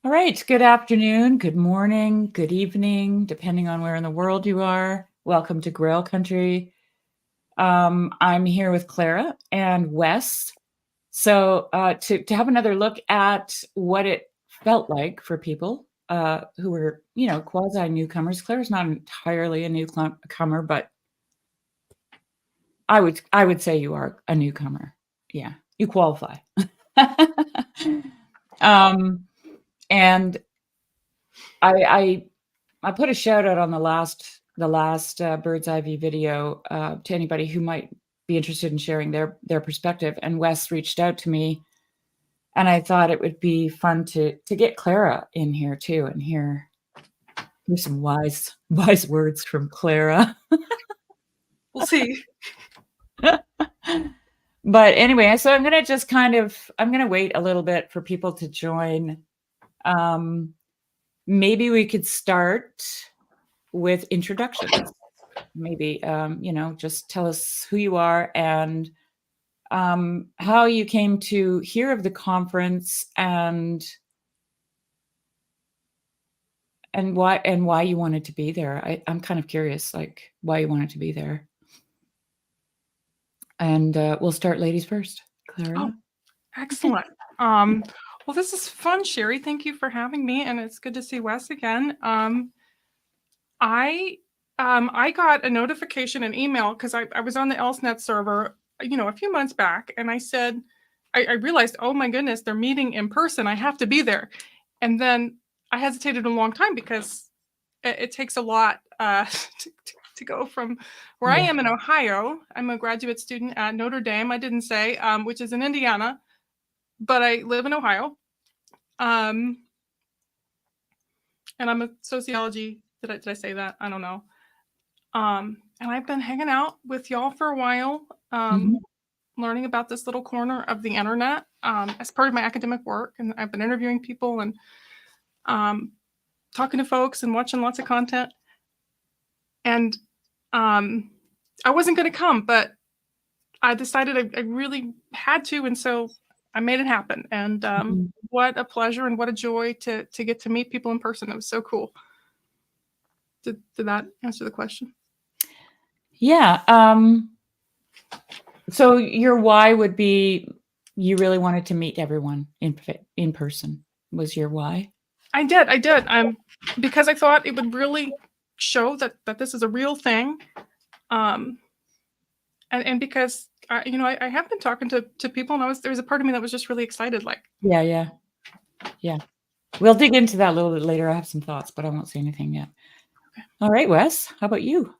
All right. Good afternoon, good morning, good evening, depending on where in the world you are. Welcome to Grail Country. I'm here with Clara and Wes. So to have another look at what it felt like for people who were, quasi newcomers. Clara's not entirely a newcomer, but I would say you are a newcomer. Yeah, you qualify. And I put a shout out on the last Bird's Eye View video to anybody who might be interested in sharing their perspective. And Wes reached out to me, and I thought it would be fun to get Clara in here too and hear some wise words from Clara. We'll see. But anyway, so I'm gonna wait a little bit for people to join. Maybe we could start with introductions. Maybe, just tell us who you are and how you came to hear of the conference and why you wanted to be there. I'm kind of curious, like why you wanted to be there. And we'll start ladies first. Clara. Oh, excellent. Well, this is fun, Sherry. Thank you for having me, and it's good to see Wes again. I got a notification, an email, because I was on the ElseNet server, a few months back, and I said, I realized, oh my goodness, they're meeting in person. I have to be there. And then I hesitated a long time because it takes a lot to go from where I am in Ohio. I'm a graduate student at Notre Dame. I didn't say, which is in Indiana, but I live in Ohio. And I'm a sociology. Did I say that? I don't know. And I've been hanging out with y'all for a while, learning about this little corner of the internet as part of my academic work. And I've been interviewing people and talking to folks and watching lots of content. And I wasn't going to come, but I decided I really had to. And so I made it happen. And what a pleasure and what a joy to get to meet people in person. It was so cool. Did that answer the question? Yeah. So your why would be you really wanted to meet everyone in person was your why? I did. Because I thought it would really show that this is a real thing. And because I have been talking to people, and there was a part of me that was just really excited. Like, yeah. We'll dig into that a little bit later. I have some thoughts, but I won't say anything yet. Okay. All right, Wes, how about you?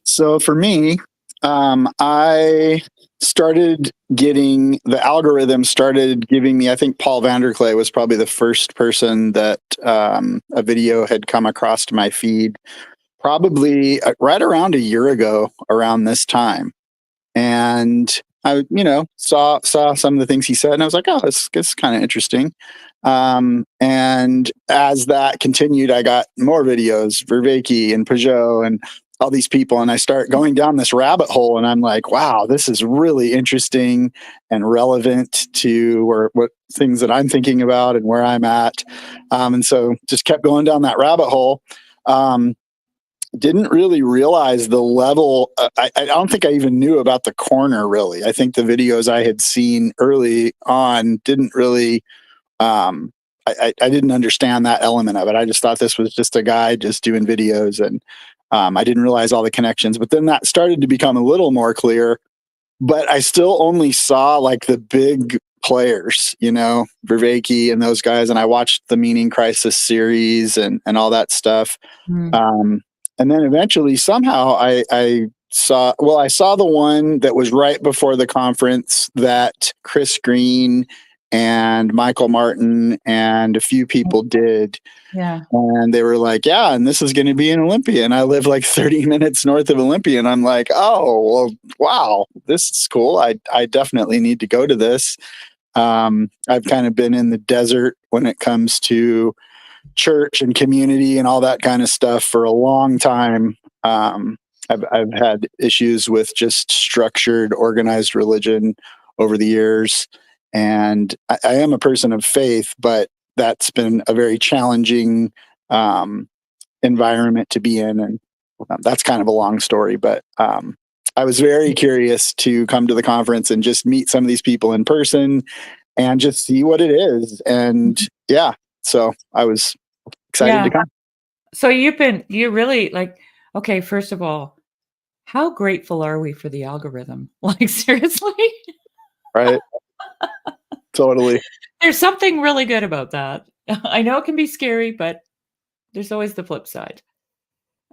So for me, I started getting the algorithm started giving me, I think Paul Vanderklay was probably the first person that a video had come across my feed, probably right around a year ago around this time. And I, saw some of the things he said, and I was like, oh, this is kind of interesting. And as that continued, I got more videos, Vervaeke and Peugeot and all these people, and I start going down this rabbit hole, and I'm like, wow, this is really interesting and relevant to what things that I'm thinking about and where I'm at. And so just kept going down that rabbit hole. Didn't really realize the level. I don't think I even knew about the corner, really. I think the videos I had seen early on didn't really, I didn't understand that element of it. I just thought this was just a guy just doing videos, and I didn't realize all the connections. But then that started to become a little more clear. But I still only saw like the big players, Vervaeke and those guys. And I watched the Meaning Crisis series and all that stuff. And then eventually somehow I saw the one that was right before the conference that Chris Green and Michael Martin and a few people did. Yeah. And they were like, yeah, and this is going to be in Olympia. And I live like 30 minutes north of Olympia. And I'm like, oh, well, wow, this is cool. I definitely need to go to this. I've kind of been in the desert when it comes to church and community and all that kind of stuff for a long time. I've had issues with just structured, organized religion over the years. And I am a person of faith, but that's been a very challenging environment to be in. And that's kind of a long story, but I was very curious to come to the conference and just meet some of these people in person and just see what it is. And yeah, so I was excited to come. So you really like, okay, first of all, how grateful are we for the algorithm? Like, seriously? Right. Totally. There's something really good about that. I know it can be scary, but there's always the flip side.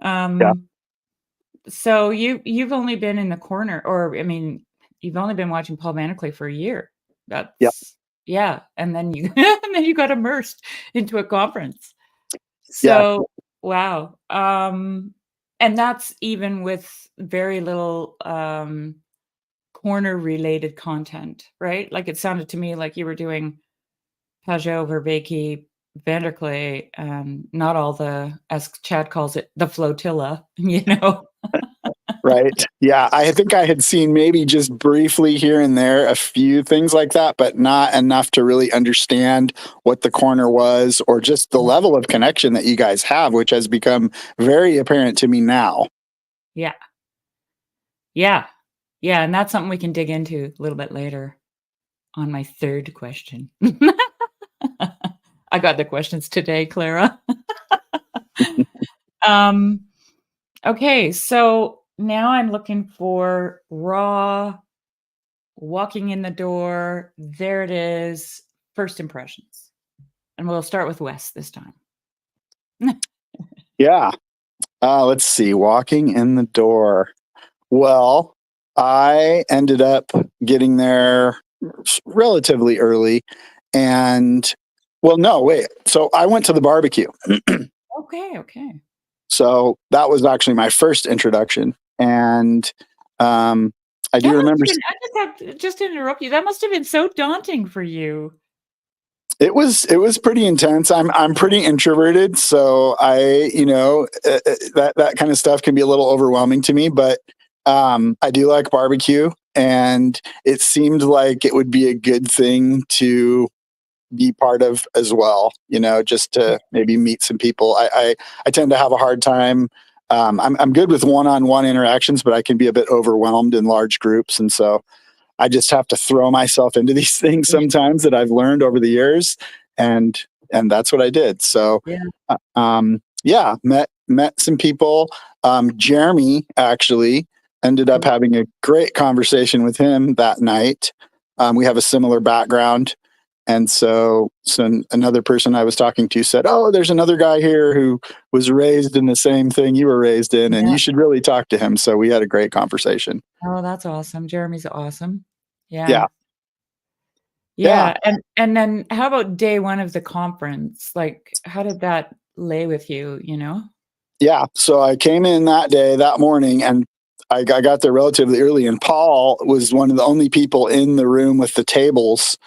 Yeah. So you've only been in the corner, or I mean, you've only been watching Paul Vanderklay for a year. Yep. Yeah, and then you and then you got immersed into a conference. Yeah. So wow. And that's even with very little corner related content, right? Like it sounded to me like you were doing Pajot, Vervaeke, Vanderklay, and not all the, as Chad calls it, the flotilla, you know? Right. Yeah. I think I had seen maybe just briefly here and there a few things like that, but not enough to really understand what the corner was or just the level of connection that you guys have, which has become very apparent to me now. Yeah. Yeah. Yeah. And that's something we can dig into a little bit later on my third question. I got the questions today, Clara. um, okay. So now I'm looking for raw walking in the door. There it is. First impressions. And we'll start with Wes this time. Yeah. Let's see. Walking in the door. Well, I ended up getting there relatively early. And, well, no, wait. So I went to the barbecue. Okay. So that was actually my first introduction. And I do That must remember have been, I just to interrupt you. That must have been so daunting for you. it was pretty intense. I'm pretty introverted, so that kind of stuff can be a little overwhelming to me, but I do like barbecue, and it seemed like it would be a good thing to be part of as well, just to maybe meet some people. I tend to have a hard time. I'm good with one-on-one interactions, but I can be a bit overwhelmed in large groups, and so I just have to throw myself into these things sometimes that I've learned over the years, and that's what I did. So, yeah, met some people. Jeremy actually ended up having a great conversation with him that night. We have a similar background, and so another person I was talking to said, "Oh, there's another guy here who was raised in the same thing you were raised in, and you should really talk to him." So we had a great conversation. Oh, that's awesome. Jeremy's awesome. Yeah. Yeah. And then how about day one of the conference? Like, how did that lay with you, Yeah. So I came in that morning, and I got there relatively early, and Paul was one of the only people in the room with the tables.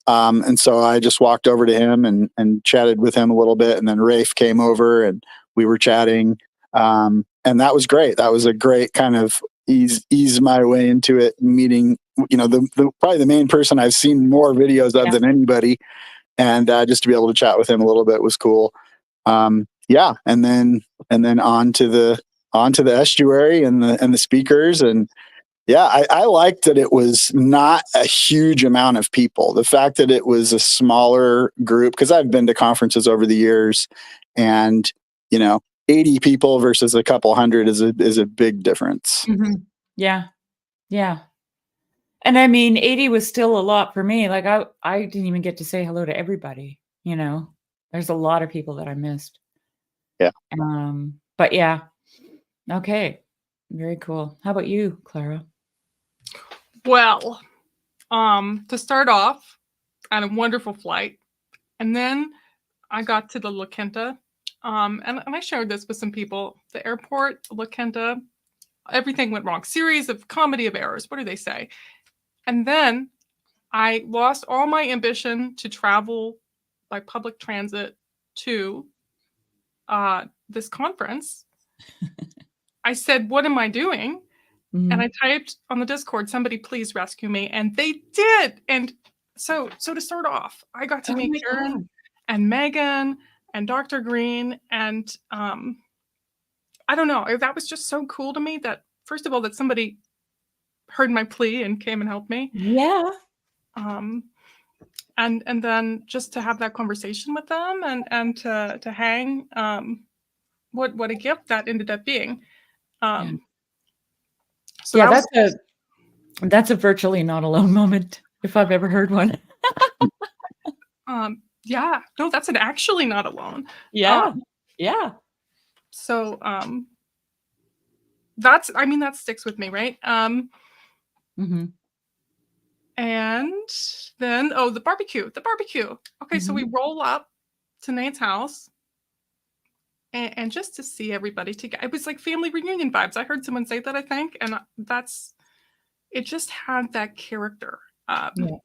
And so I just walked over to him and chatted with him a little bit. And then Rafe came over and we were chatting. And that was great. That was a great kind of ease my way into it, meeting, probably the main person I've seen more videos of than anybody. And just to be able to chat with him a little bit was cool. Yeah. And then on to the estuary and the speakers. And yeah, I liked that it was not a huge amount of people. The fact that it was a smaller group, because I've been to conferences over the years, and 80 people versus a couple hundred is a big difference. Mm-hmm. Yeah. And I mean, 80 was still a lot for me. Like I didn't even get to say hello to everybody, There's a lot of people that I missed. Yeah. But yeah. Okay. Very cool. How about you, Clara? Well, to start off, I had a wonderful flight. And then I got to the La Quinta. And I shared this with some people. The airport, La Quinta, everything went wrong. Series of comedy of errors. What do they say? And then I lost all my ambition to travel by public transit to this conference. I said, what am I doing? Mm-hmm. And I typed on the Discord, somebody please rescue me. And they did. And so to start off, I got to meet Karen and Megan and Dr. Green. And I don't know, that was just so cool to me that, first of all, that somebody heard my plea and came and helped me. Yeah. And then just to have that conversation with them and to hang, what a gift that ended up being. So Yeah, that that's a virtually not alone moment if I've ever heard one. yeah, no, that's an actually not alone. Yeah. Yeah. So that sticks with me, right? Mm-hmm. And then the barbecue. Okay, so we roll up to Nate's house, and just to see everybody together, it was like family reunion vibes. I heard someone say that, I think, and it just had that character. Yeah.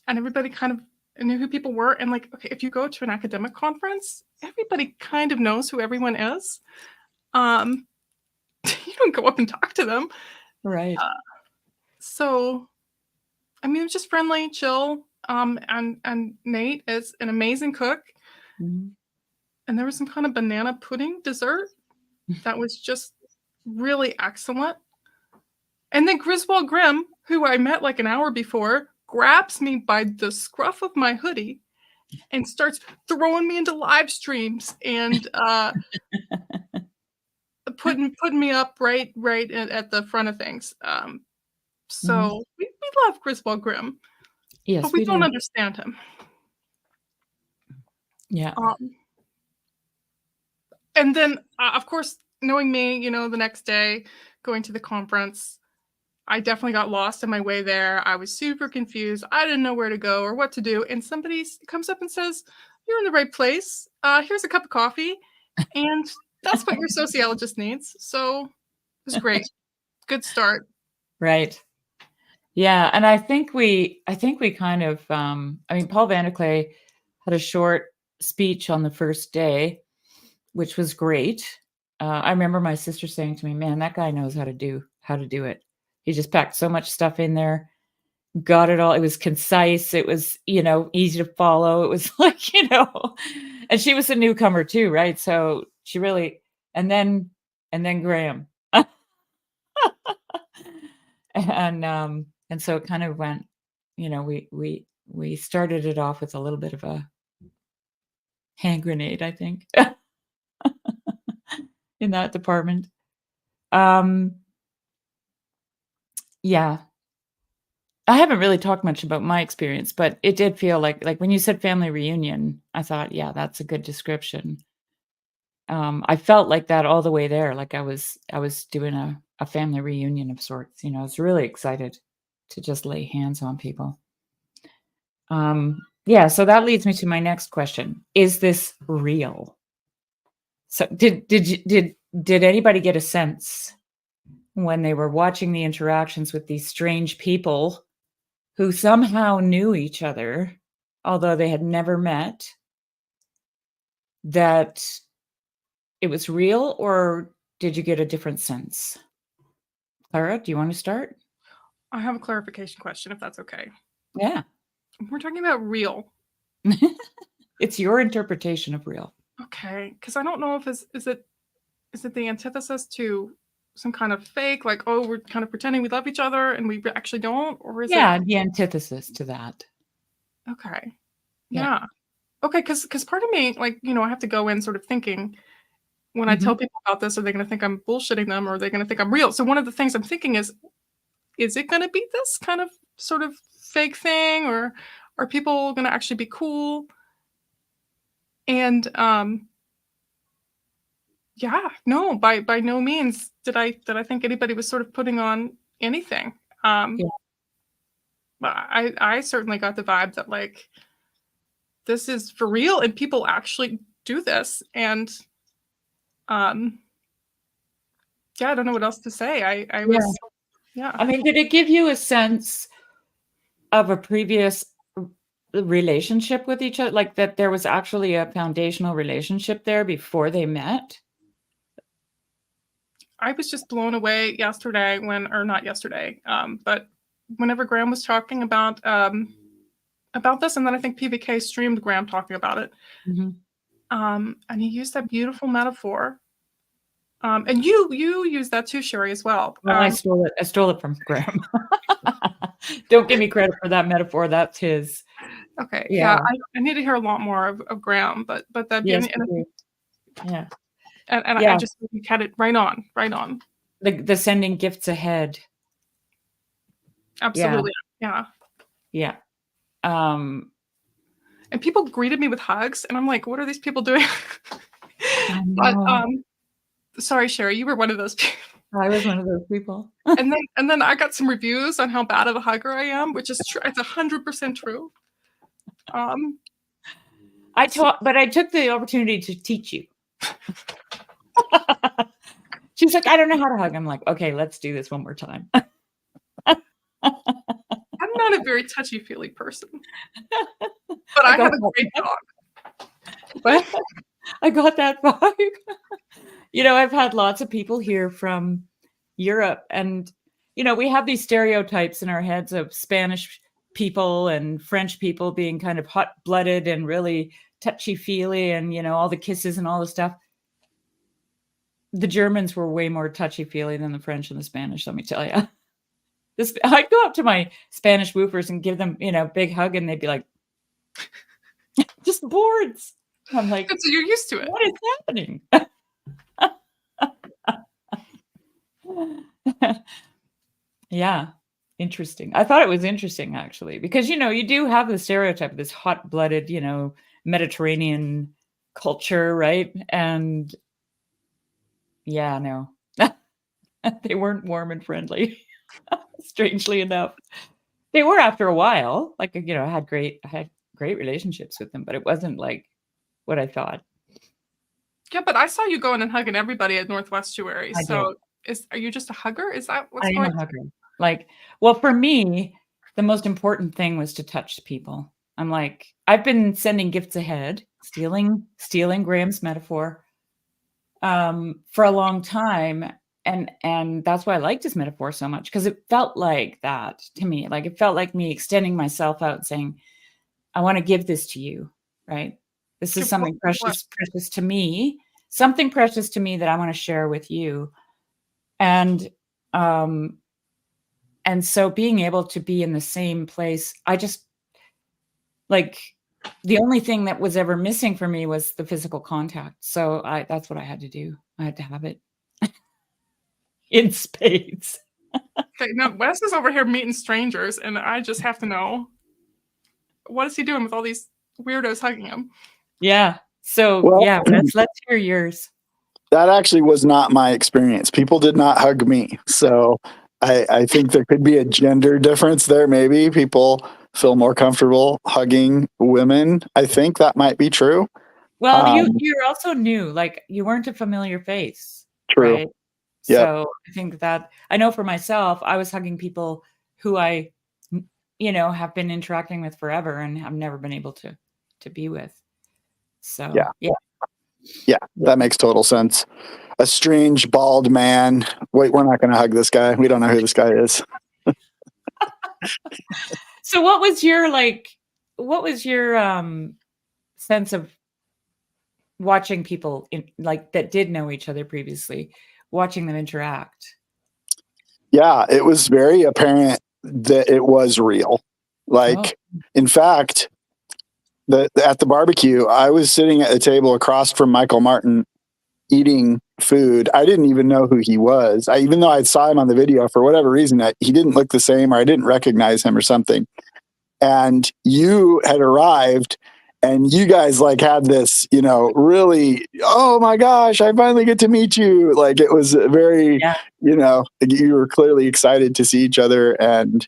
And everybody kind of knew who people were. And like, okay, if you go to an academic conference, everybody kind of knows who everyone is. You don't go up and talk to them. Right. So, I mean, it was just friendly, chill. And Nate is an amazing cook. Mm-hmm. And there was some kind of banana pudding dessert that was just really excellent. And then Griswold Grimm, who I met like an hour before, grabs me by the scruff of my hoodie and starts throwing me into live streams and putting me up right at the front of things. So we love Griswold Grimm, Yes, but we don't do. understand him. Yeah. And then, of course, knowing me, the next day going to the conference, I definitely got lost on my way there. I was super confused. I didn't know where to go or what to do. And somebody comes up and says, "You're in the right place. Here's a cup of coffee." And that's what your sociologist needs. So it was great. Good start. Right. Yeah. And I think we kind of, Paul Vanderklay had a short speech on the first day, which was great. I remember my sister saying to me, "Man, that guy knows how to do it. He just packed so much stuff in there, got it all. It was concise. It was, easy to follow. It was like, and she was a newcomer too, right? So she really, and then Graham, and so it kind of went, we started it off with a little bit of a hand grenade, I think, in that department. Yeah. I haven't really talked much about my experience, but it did feel like when you said family reunion, I thought, yeah, that's a good description. I felt like that all the way there. Like I was doing a family reunion of sorts. I was really excited to just lay hands on people. Yeah, so that leads me to my next question. Is this real? So did anybody get a sense when they were watching the interactions with these strange people who somehow knew each other, although they had never met, that it was real, or did you get a different sense? Clara, do you want to start? I have a clarification question, if that's okay. Yeah. We're talking about real. It's your interpretation of real. Okay, because I don't know if is it the antithesis to some kind of fake, like, oh, we're kind of pretending we love each other and we actually don't, or is it the antithesis to that. Okay. Yeah. Yeah. Okay, because part of me, like, I have to go in sort of thinking, when I tell people about this, are they going to think I'm bullshitting them, or are they going to think I'm real? So one of the things I'm thinking is it going to be this kind of sort of fake thing, or are people going to actually be cool? And yeah, no, by no means did I think anybody was sort of putting on anything. Yeah. But I certainly got the vibe that, like, this is for real and people actually do this. And yeah, I don't know what else to say. I was, yeah. I mean, did it give you a sense of a previous relationship with each other, like that there was actually a foundational relationship there before they met? I was just blown away yesterday but whenever Graham was talking about about this, and then I think PVK streamed Graham talking about it. Mhm. And he used that beautiful metaphor. And you use that too, Sherry, as well. Well, I stole it. I stole it from Graham. Don't give me credit for that metaphor. That's his. Okay. Yeah. I need to hear a lot more of Graham, but that Yes, and you do. Yeah. I just think you had it right on. The sending gifts ahead. Absolutely. Yeah. Yeah. And people greeted me with hugs, and I'm like, what are these people doing? But sorry, Sherry, you were one of those people. I was one of those people. and then I got some reviews on how bad of a hugger I am, which is true. It's 100% true. I took the opportunity to teach you. She's like, I don't know how to hug. I'm like, okay, let's do this one more time. I'm not a very touchy-feely person, but I have a great dog. But I got that vibe. I've had lots of people here from Europe, and we have these stereotypes in our heads of Spanish people and French people being kind of hot-blooded and really touchy-feely, and all the kisses and all the stuff. The Germans were way more touchy-feely than the French and the Spanish, let me tell you. I'd go up to my Spanish woofers and give them, big hug, and they'd be like, just boards. I'm like, so you're used to it. What is happening? Yeah, interesting. I thought it was interesting, actually, because, you do have the stereotype of this hot-blooded, Mediterranean culture, right? And yeah, no, they weren't warm and friendly. Strangely enough, they were after a while. Like, I had great relationships with them, but it wasn't like what I thought. Yeah, but I saw you going and hugging everybody at Northwestuary. So, are you just a hugger? Is that what's going on? I am a hugger. Like, well, for me, the most important thing was to touch people. I'm like, I've been sending gifts ahead, stealing Graham's metaphor, for a long time. And that's why I liked his metaphor so much, because it felt like that to me. Like, it felt like me extending myself out, saying, I want to give this to you, right? This is something precious to me, something precious to me that I want to share with you. And so being able to be in the same place, I just, like, the only thing that was ever missing for me was the physical contact. So that's what I had to do. I had to have it. In spades. Okay, now Wes is over here meeting strangers, and I just have to know, what is he doing with all these weirdos hugging him? Yeah. So let's hear yours. That actually was not my experience. People did not hug me. So I think there could be a gender difference there. Maybe people feel more comfortable hugging women. I think that might be true. Well, you're also new. Like, you weren't a familiar face. True. Right? Yep. So I think that, I know for myself, I was hugging people who I, have been interacting with forever and have never been able to be with. So yeah, that makes total sense. A strange bald man. Wait, we're not going to hug this guy. We don't know who this guy is. So what was your sense of watching people that did know each other previously, watching them interact? Yeah, it was very apparent that it was real. Like, in fact, at the barbecue, I was sitting at a table across from Michael Martin eating food. I didn't even know who he was. Even though I saw him on the video, for whatever reason, he didn't look the same, or I didn't recognize him or something. And you had arrived, and you guys had this, really, oh my gosh, I finally get to meet you. Like, it was very, you were clearly excited to see each other. And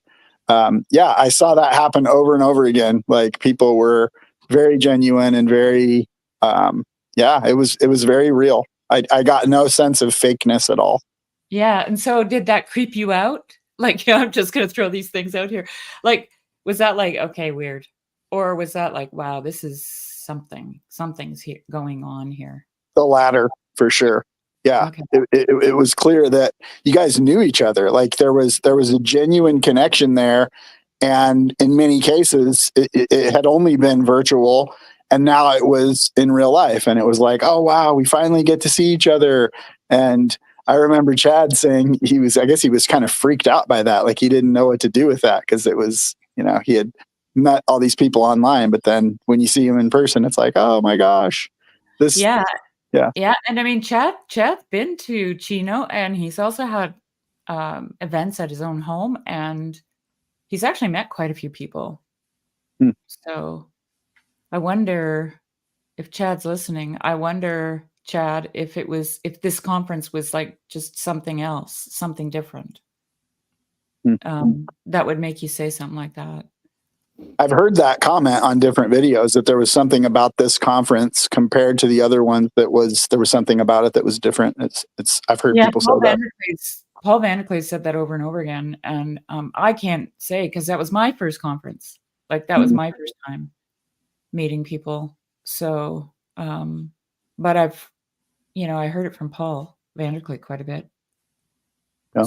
I saw that happen over and over again. Like, people were very genuine and very, it was very real. I got no sense of fakeness at all. Yeah. And so did that creep you out? Like, I'm just going to throw these things out here. Like, was that like, okay, weird? Or was that like, wow, this is something's here going on here? The latter, for sure. Yeah. Okay. It was clear that you guys knew each other. Like, there was a genuine connection there. And in many cases, it had only been virtual, and now it was in real life. And it was like, oh, wow, we finally get to see each other. And I remember Chad saying I guess he was kind of freaked out by that. Like he didn't know what to do with that because it was, he had met all these people online. But then when you see him in person, it's like, oh my gosh. Yeah. Yeah. Yeah. And I mean, Chad's been to Chino, and he's also had events at his own home, and he's actually met quite a few people. So I wonder if Chad's listening. I wonder, Chad, if this conference was like just something else, something different, that would make you say something like that. I've heard that comment on different videos that there was something about this conference compared to the other ones there was something about it that was different. I've heard people say that. Paul Vanderklee said that over and over again, and I can't say because that was my first conference. Like that was my first time meeting people. So, but I heard it from Paul Vanderklee quite a bit. Yeah.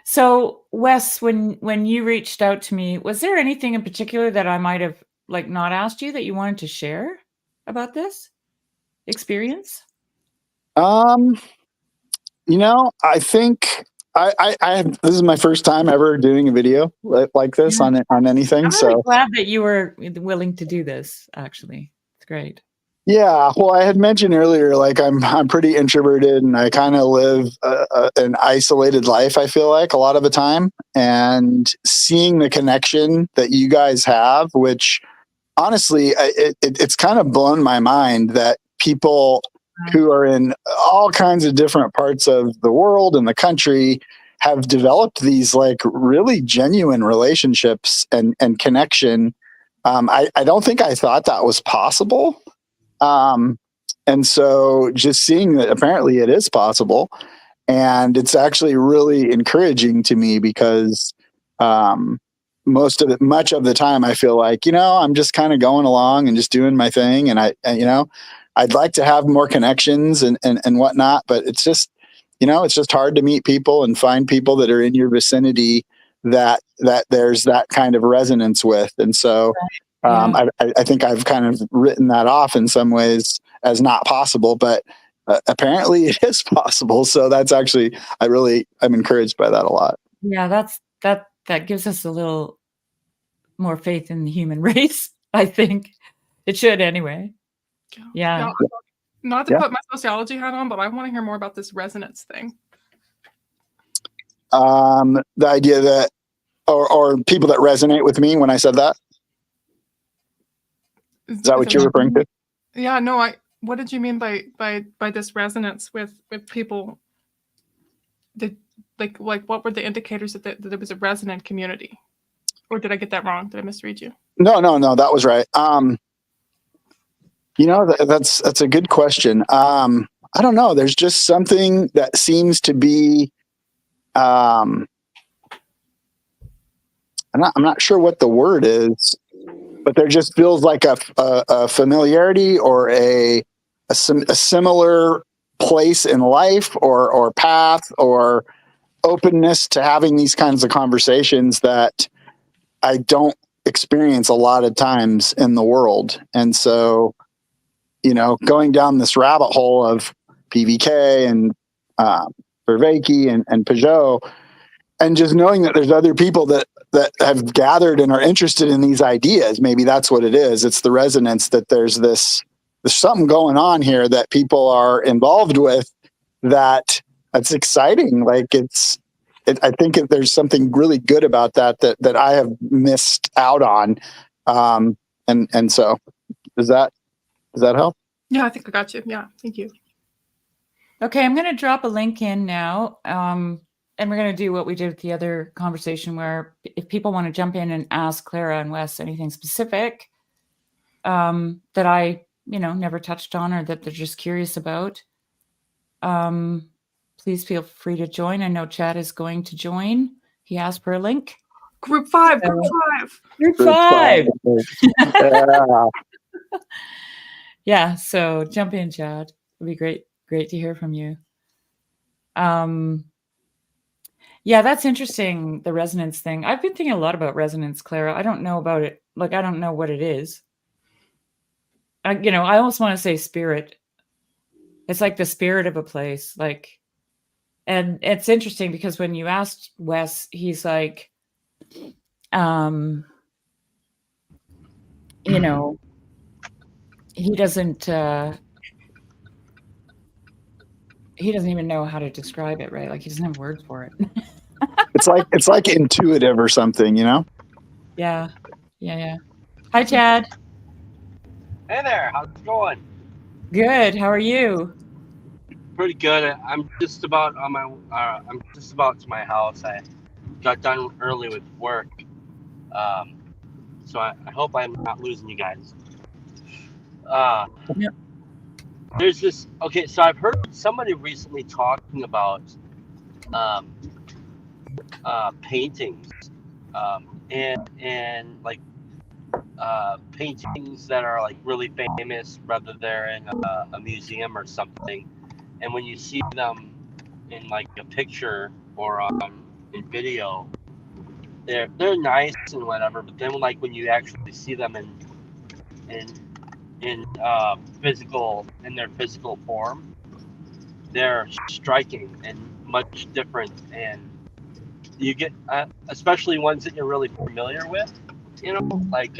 So Wes, when you reached out to me, was there anything in particular that I might have like not asked you that you wanted to share about this experience? I think this is my first time ever doing a video like this on anything. I'm really glad that you were willing to do this. Actually, it's great. Yeah, well, I had mentioned earlier, like I'm pretty introverted, and I kind of live an isolated life. I feel like a lot of the time, and seeing the connection that you guys have, which honestly, it's kind of blown my mind that people who are in all kinds of different parts of the world and the country have developed these like really genuine relationships and connection. I don't think I thought that was possible. And so just seeing that apparently it is possible, and it's actually really encouraging to me because, much of the time I feel like, I'm just kind of going along and just doing my thing. And I'd like to have more connections and whatnot, but it's just, it's just hard to meet people and find people that are in your vicinity that there's that kind of resonance with. And so, I think I've kind of written that off in some ways as not possible, but apparently it is possible. So that's actually, I'm encouraged by that a lot. Yeah, that gives us a little more faith in the human race. I think it should anyway. Yeah. Not to put my sociology hat on, but I want to hear more about this resonance thing. The idea that, or people that resonate with me when I said that. Is that what you're referring to? Yeah, no, what did you mean by this resonance with people? Like what were the indicators that there was a resonant community? Or did I get that wrong? Did I misread you? No, that was right. That's a good question. I don't know. There's just something that seems to be, I'm not sure what the word is, but there just feels like a familiarity or a similar place in life or path or openness to having these kinds of conversations that I don't experience a lot of times in the world. And so, going down this rabbit hole of PVK and Vervaeke and Peugeot, and just knowing that there's other people that have gathered and are interested in these ideas, maybe that's what it is. It's the resonance that there's something going on here that people are involved with that's exciting. Like I think there's something really good about that I have missed out on. And so does that help? Yeah, I think I got you. Yeah. Thank you. Okay. I'm going to drop a link in now. And we're going to do what we did with the other conversation where if people want to jump in and ask Clara and Wes anything specific that I, never touched on or that they're just curious about, please feel free to join. I know Chad is going to join. He asked for a link. Group 5. Group 5. Yeah. Yeah. So jump in, Chad. It'd be great to hear from you. Yeah, that's interesting, the resonance thing. I've been thinking a lot about resonance, Clara. I don't know about it. Like, I don't know what it is. I almost want to say spirit. It's like the spirit of a place. Like, and it's interesting because when you asked Wes, he's like, um, you know, he doesn't even know how to describe it, right? Like he doesn't have words for it. It's like intuitive or something, you know? Yeah. Yeah. Hi, Chad. Hey there, how's it going? Good. How are you? Pretty good. I'm just about on my. I'm just about to my house. I got done early with work, um, so I hope I'm not losing you guys. Uh, Yep. there's this. Okay, so I've heard somebody recently talking about um, paintings, and like paintings that are like really famous, whether they're in a museum or something. And when you see them in like a picture or on in video, they're nice and whatever. But then like when you actually see them in physical in their physical form, they're striking and much different. And you get especially ones that you're really familiar with. Like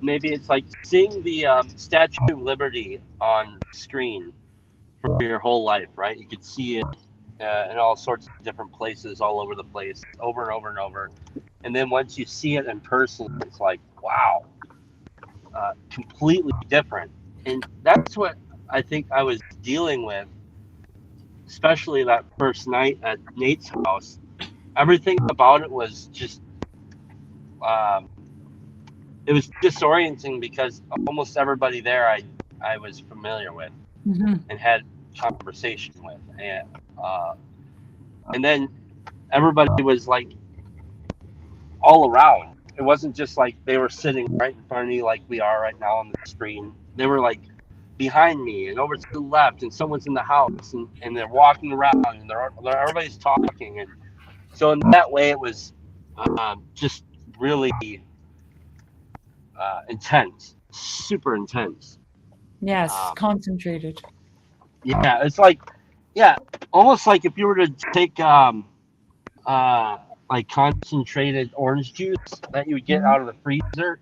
maybe it's like seeing the Statue of Liberty on screen for your whole life, right? You could see it in all sorts of different places all over the place, over and over and over. And then once you see it in person, it's like, wow, completely different. And that's what I think I was dealing with, especially that first night at Nate's house. Everything about it was just, um, it was disorienting because almost everybody there I was familiar with and had conversation with. And then everybody was like all around. It wasn't just like they were sitting right in front of me like we are right now on the screen. They were like behind me and over to the left, and someone's in the house, and they're walking around, and everybody's talking. And so in that way, it was just really intense, super intense. Yes, Um, concentrated. yeah, it's like, yeah, almost like if you were to take like concentrated orange juice that you would get out of the freezer,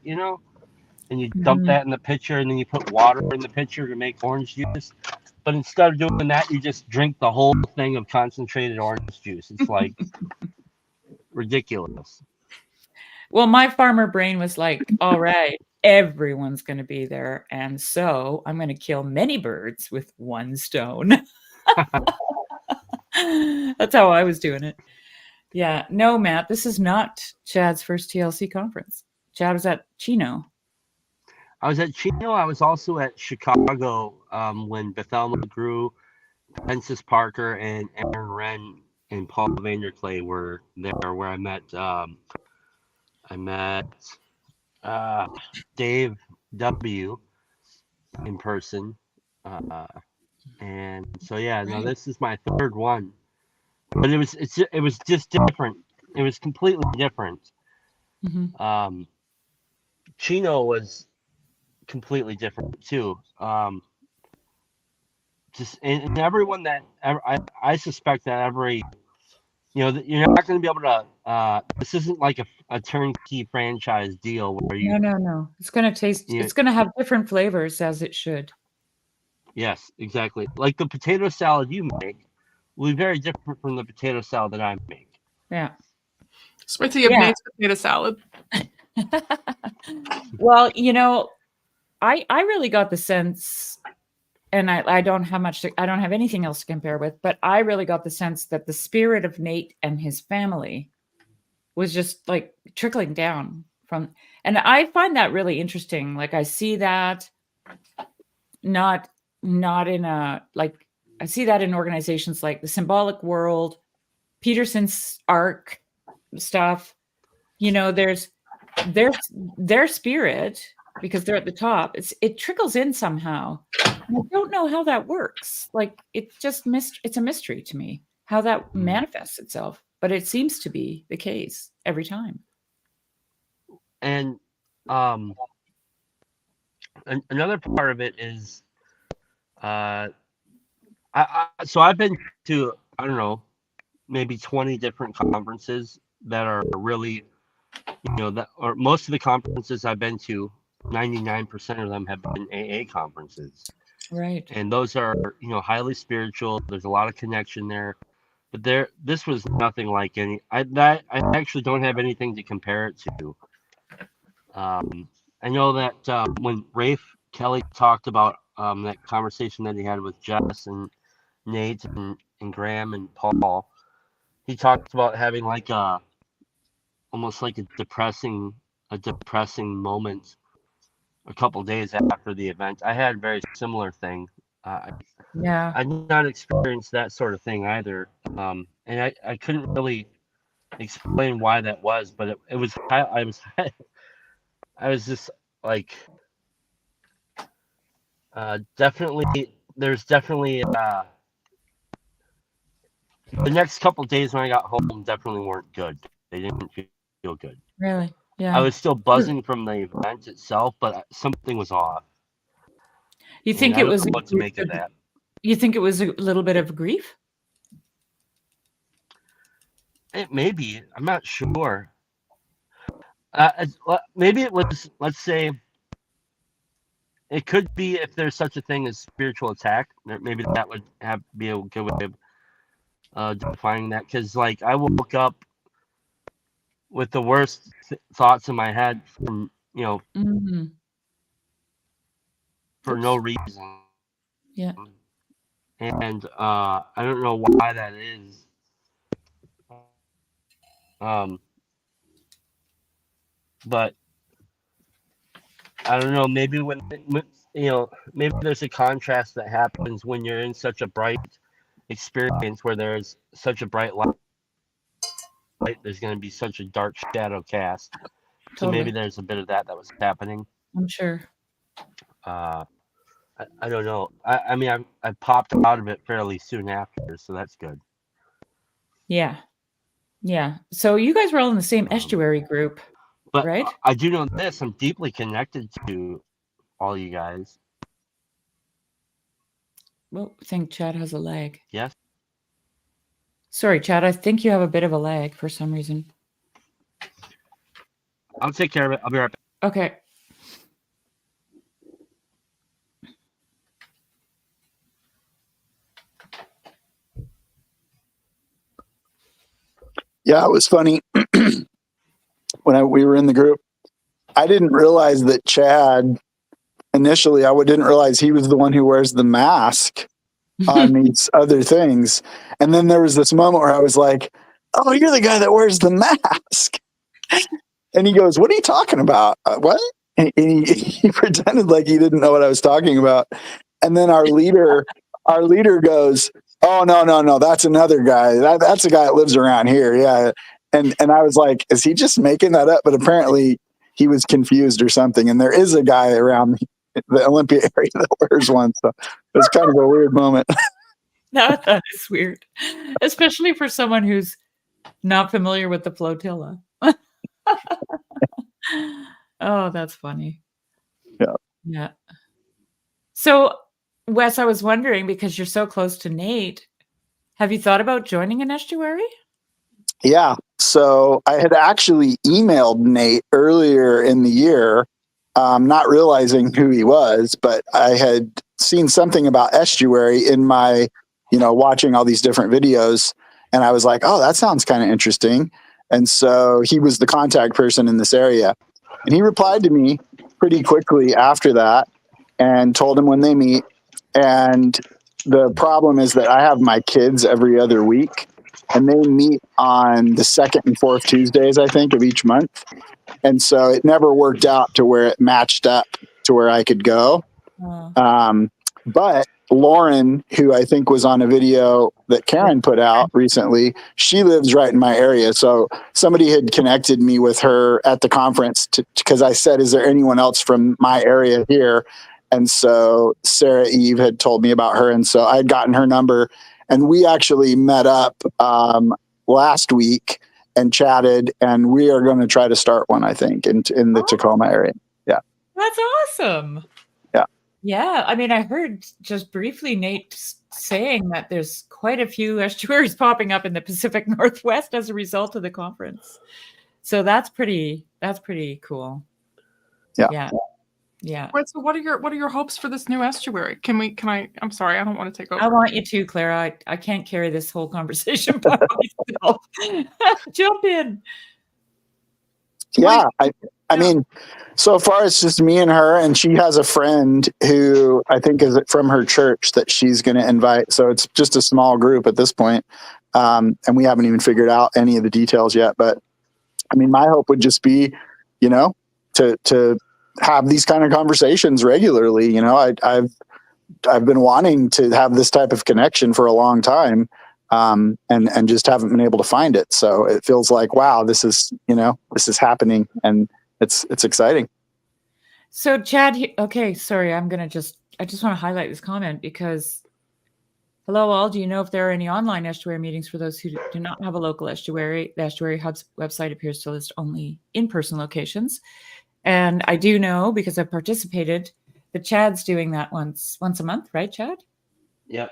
and you dump that in the pitcher, and then you put water in the pitcher to make orange juice. But instead of doing that, you just drink the whole thing of concentrated orange juice. It's like ridiculous. Well, my farmer brain was like, all right, everyone's going to be there. And so I'm going to kill many birds with one stone. That's how I was doing it. Yeah. No, Matt, this is not Chad's first TLC conference. Chad was at Chino. I was at Chino. I was also at Chicago when Bethel McGrew, Pensis Parker, and Aaron Wren and Paul Vanderklay were there, where I met Dave W. in person. And so yeah, no, this is my third one. But it was just different. It was completely different. Chino was completely different too. Just and everyone that I suspect that every you're not going to be able to. This isn't like a turnkey franchise deal where you. No. It's going to taste. It's going to have different flavors as it should. Yes, exactly. Like the potato salad you make will be very different from the potato salad that I make. Yeah. Just wait till you have Nate's potato salad. Well, I really got the sense, and I don't have anything else to compare with, but I really got the sense that the spirit of Nate and his family was just like trickling down from, and I find that really interesting. Like I see that not in a, like, I see that in organizations like the Symbolic World, Peterson's ARC stuff, there's their spirit, because they're at the top, it trickles in somehow. I don't know how that works. Like it's a mystery to me. how that manifests itself, but it seems to be the case every time. And another part of it is, so I've been to, I don't know, maybe 20 different conferences that are really, or most of the conferences I've been to, 99% of them have been AA conferences. Right. And those are, highly spiritual. There's a lot of connection there. But this was nothing like any. I actually don't have anything to compare it to. I know that when Rafe Kelly talked about that conversation that he had with Jess and Nate and Graham and Paul, he talked about having like almost like a depressing moment a couple days after the event. I had a very similar thing. Yeah. I did not experience that sort of thing either, and I couldn't really explain why that was, but it was I was I was just like definitely there's definitely the next couple days when I got home definitely weren't good. They didn't feel good. Really? I Yeah. was still buzzing from the event itself, but something was off. You And think I it don't was know what to make of that. You think it was a little bit of grief? It may be. I'm not sure. Maybe it was. Let's say it could be if there's such a thing as spiritual attack. Maybe that would be a good way of defining that. Because like I woke up with the worst thoughts in my head from Mhm. for Oops. no reason. Yeah. And I don't know why that is. But I don't know. Maybe maybe there's a contrast that happens when you're in such a bright experience where there's such a bright light. There's going to be such a dark shadow cast. So maybe Totally. there's a bit of that was happening. I'm sure. I don't know. I mean, I popped out of it fairly soon after, so that's good. Yeah. Yeah. So you guys were all in the same estuary group, But right? I do know this. I'm deeply connected to all you guys. Well, I think Chad has a lag. Yes. Sorry, Chad. I think you have a bit of a lag for some reason. I'll take care of it. I'll be right back. Okay. Yeah, it was funny when we were in the group. I didn't realize that Chad initially. Didn't realize he was the one who wears the mask on these other things. And then there was this moment where I was like, "Oh, you're the guy that wears the mask." And he goes, "What are you talking about? What?" And he pretended like he didn't know what I was talking about. And then our leader goes, "Oh, no, that's another guy. That's a guy that lives around here." Yeah. And I was like, is he just making that up? But apparently he was confused or something. And there is a guy around the Olympia area that wears one. So it's kind of a weird moment. No, that is weird, especially for someone who's not familiar with the flotilla. Oh, that's funny. Yeah. Yeah. So, Wes, I was wondering, because you're so close to Nate, have you thought about joining an estuary? Yeah. So I had actually emailed Nate earlier in the year, not realizing who he was, but I had seen something about estuary in my, watching all these different videos. And I was like, oh, that sounds kind of interesting. And so he was the contact person in this area. And he replied to me pretty quickly after that and told him when they meet. And the problem is that I have my kids every other week, and they meet on the second and fourth Tuesdays, I think, of each month. And so it never worked out to where it matched up to where I could go. But Lauren, who I think was on a video that Karen put out recently, she lives right in my area. So somebody had connected me with her at the conference because I said, is there anyone else from my area here? And so Sarah Eve had told me about her. And so I'd gotten her number. And we actually met up last week and chatted, and we are going to try to start one, I think, in the Tacoma area. Yeah. That's awesome. Yeah. Yeah. I mean, I heard just briefly Nate saying that there's quite a few estuaries popping up in the Pacific Northwest as a result of the conference. So that's pretty cool. Yeah. Yeah. Yeah. Wait, so what are your hopes for this new estuary? I'm sorry, I don't want to take over. I want you to, Clara. I can't carry this whole conversation by myself. Jump in. Yeah. I mean, so far it's just me and her, and she has a friend who I think is from her church that she's going to invite. So it's just a small group at this point. And we haven't even figured out any of the details yet. But I mean, my hope would just be, to have these kind of conversations regularly. I've been wanting to have this type of connection for a long time, and just haven't been able to find it. So it feels like, wow, this is happening, and it's exciting. So Chad, okay, sorry, I just want to highlight this comment because, hello all, do you know if there are any online estuary meetings for those who do not have a local estuary? The Estuary Hub's website appears to list only in-person locations. And I do know, because I've participated, that Chad's doing that once a month, right, Chad? Yep.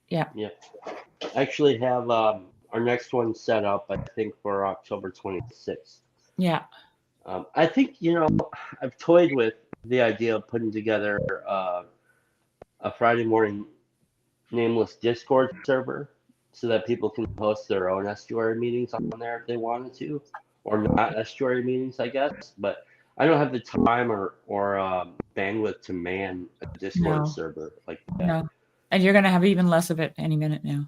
Yeah. Yep. I actually have our next one set up, I think, for October 26th. Yeah. I think, I've toyed with the idea of putting together a Friday morning nameless Discord server so that people can host their own estuary meetings on there if they wanted to, or not estuary meetings, I guess. But I don't have the time or bandwidth to man a Discord server like that. No. And you're going to have even less of it any minute now.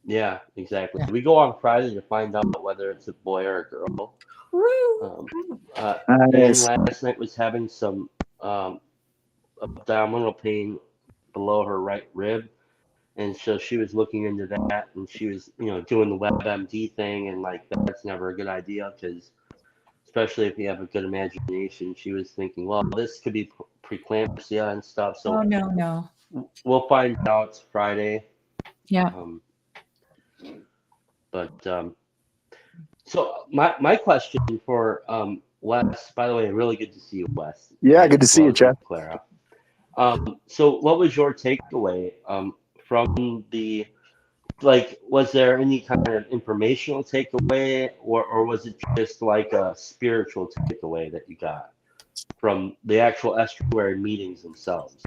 Yeah, exactly. Yeah. We go on Friday to find out whether it's a boy or a girl. Nice. And last night was having some abdominal pain below her right rib, and so she was looking into that, and she was doing the WebMD thing, and like that's never a good idea, because especially if you have a good imagination, she was thinking, well, this could be preeclampsia and stuff. So no. We'll find out Friday. Yeah. So my question for Wes, by the way, really good to see you, Wes. Yeah, good to see you, Chad. Clara. So what was your takeaway from the, was there any kind of informational takeaway, or was it just like a spiritual takeaway that you got from the actual estuary meetings themselves?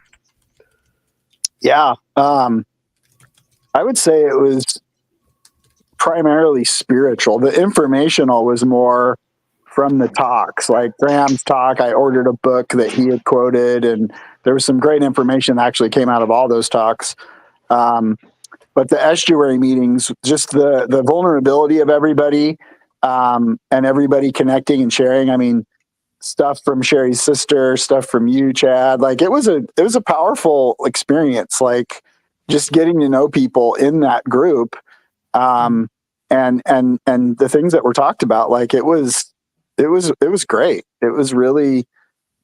Yeah. I would say it was primarily spiritual. The informational was more from the talks, like Graham's talk. I ordered a book that he had quoted, and there was some great information that actually came out of all those talks. But the estuary meetings, just the vulnerability of everybody, and everybody connecting and sharing. I mean, stuff from Sherry's sister, stuff from you, Chad. Like it was a powerful experience. Like just getting to know people in that group, and the things that were talked about. Like it was great. It was really,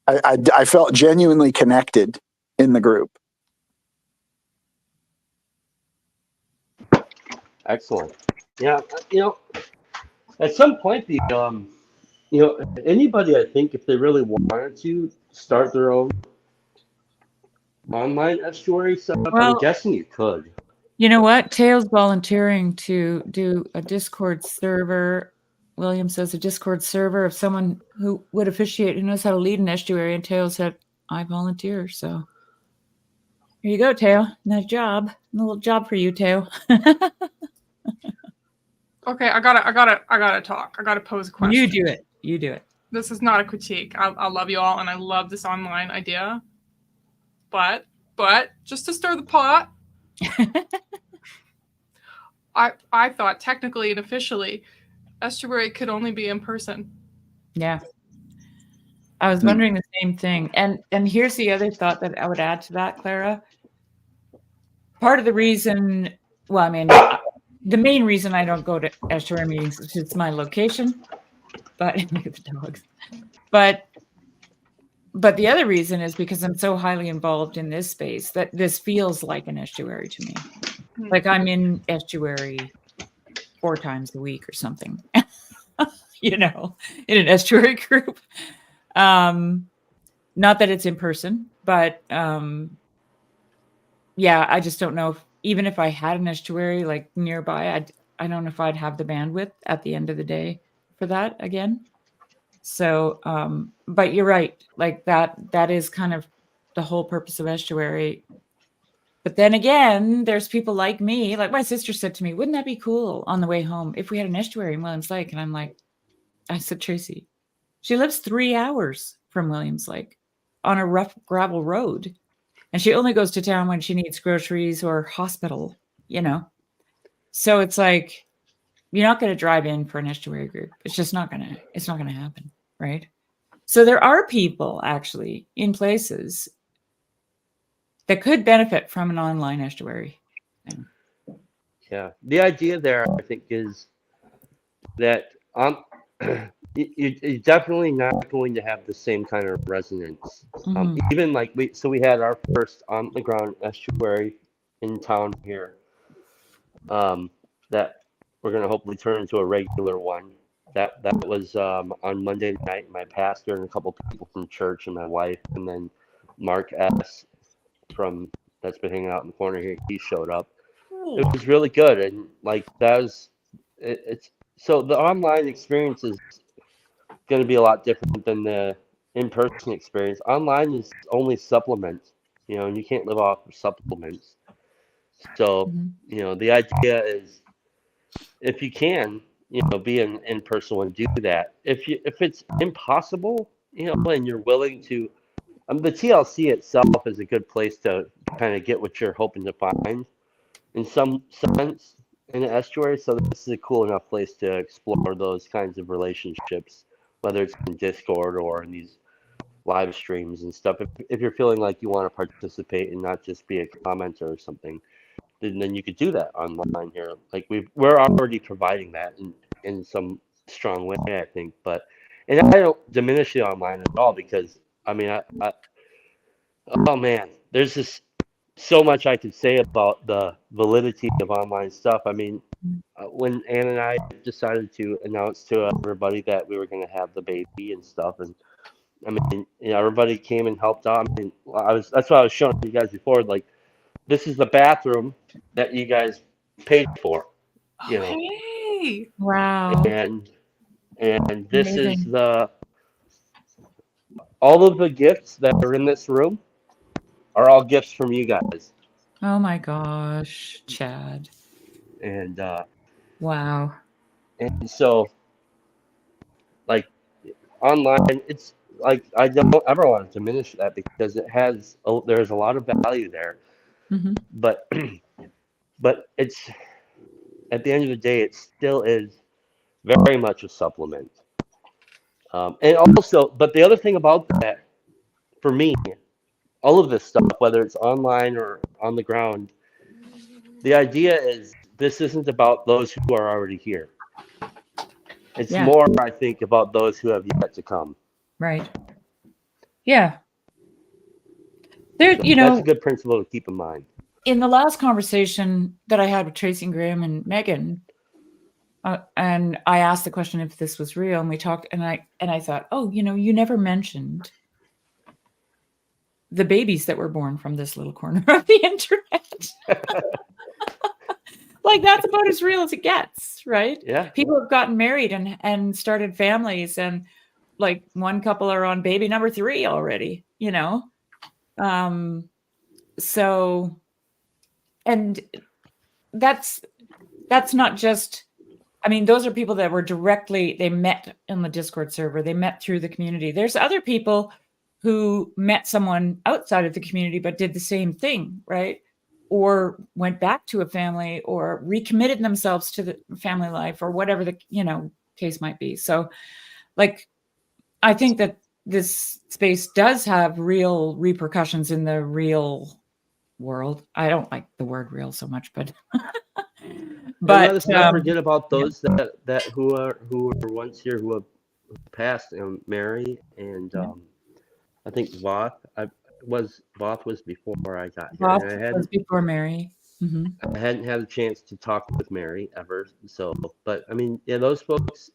I felt genuinely connected in the group. Excellent. Yeah, at some point, anybody, I think, if they really wanted to start their own online estuary setup, I'm guessing you could. You know what? Tao's volunteering to do a Discord server. William says a Discord server of someone who would officiate, who knows how to lead an estuary. And Tao said, I volunteer. So here you go, Tao. Nice job. A little job for you, Tao. Okay, I gotta talk. I gotta pose a question. You do it. This is not a critique. I love you all, and I love this online idea. But just to stir the pot, I thought technically and officially, estuary could only be in person. Yeah. I was wondering the same thing. And here's the other thought that I would add to that, Clara. Part of the reason, the main reason I don't go to estuary meetings is it's my location. But look at the dogs. But the other reason is because I'm so highly involved in this space that this feels like an estuary to me. Like I'm in estuary 4 times a week or something, in an estuary group. Not that it's in person, but yeah, I just don't know if, even if I had an estuary like nearby, I don't know if I'd have the bandwidth at the end of the day for that again. So, but you're right. Like that is kind of the whole purpose of estuary. But then again, there's people like me, like my sister said to me, wouldn't that be cool on the way home if we had an estuary in Williams Lake? And I'm like, I said, Tracy, she lives 3 hours from Williams Lake on a rough gravel road. And she only goes to town when she needs groceries or hospital, So it's like, you're not going to drive in for an estuary group. It's not going to happen. Right. So there are people actually in places that could benefit from an online estuary. Yeah. The idea there, I think, is that you're definitely not going to have the same kind of resonance. Even like we had our first on the ground estuary in town here, that we're going to hopefully turn into a regular one. That was on Monday night. My pastor and a couple people from church and my wife, and then Mark S. from that's been hanging out in the corner here. He showed up. It was really good, and like that was it's so the online experience is going to be a lot different than the in-person experience. Online is only supplements, and you can't live off of supplements. So, the idea is if you can, be an in-person one, do that. If it's impossible, and you're willing to, the TLC itself is a good place to kind of get what you're hoping to find in some sense in the estuary. So this is a cool enough place to explore those kinds of relationships, whether it's in Discord or in these live streams and stuff. If you're feeling like you want to participate and not just be a commenter or something, then you could do that online here. Like we're already providing that in some strong way, I think. And I don't diminish the online at all, because I mean, oh man, there's just so much I could say about the validity of online stuff. I mean, when Ann and I decided to announce to everybody that we were going to have the baby and stuff, and I mean, everybody came and helped out. I mean, that's what I was showing you guys before. Like, this is the bathroom that you guys paid for, Hey. Wow. and this Amazing. is all of the gifts that are in this room are all gifts from you guys. Oh my gosh, Chad. And wow. And so, like, online, it's like I don't ever want to diminish that, because there's a lot of value there. But it's, at the end of the day, it still is very much a supplement. And also, but the other thing about that, for me, all of this stuff, whether it's online or on the ground, the idea is this isn't about those who are already here. It's more, I think, about those who have yet to come. Right. Yeah. There, That's a good principle to keep in mind. In the last conversation that I had with Tracy and Graham and Megan, and I asked the question if this was real, and we talked, and I thought, oh, you never mentioned the babies that were born from this little corner of the internet. Like, that's about as real as it gets, right? Yeah. People have gotten married and started families, and like one couple are on baby number 3 already, so, and that's not just, I mean, those are people that were they met in the Discord server, they met through the community. There's other people who met someone outside of the community but did the same thing, right? Or went back to a family, or recommitted themselves to the family life, or whatever the case might be. So, like, I think that this space does have real repercussions in the real world. I don't like the word "real" so much, but let us not forget about those that who were once here, who have passed. Mary and I think Voth. Voth was before I got here. Voth was before Mary. Hmm. I hadn't had a chance to talk with Mary ever. So, but I mean, yeah, those folks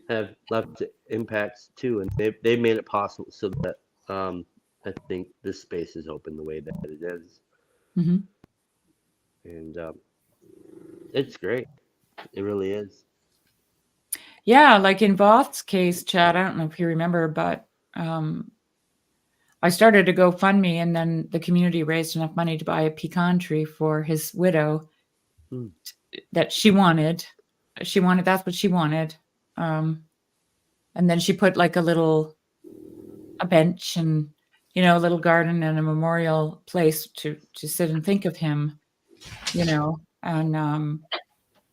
have left impacts too, and they've made it possible so that I think this space is open the way that it is, Hmm. and it's great. It really is. Yeah, like in Voth's case, Chad, I don't know if you remember, but I started a GoFundMe, and then the community raised enough money to buy a pecan tree for his widow Hmm. that she wanted. She wanted, that's what she wanted. And then she put like a bench and, a little garden and a memorial place to sit and think of him, and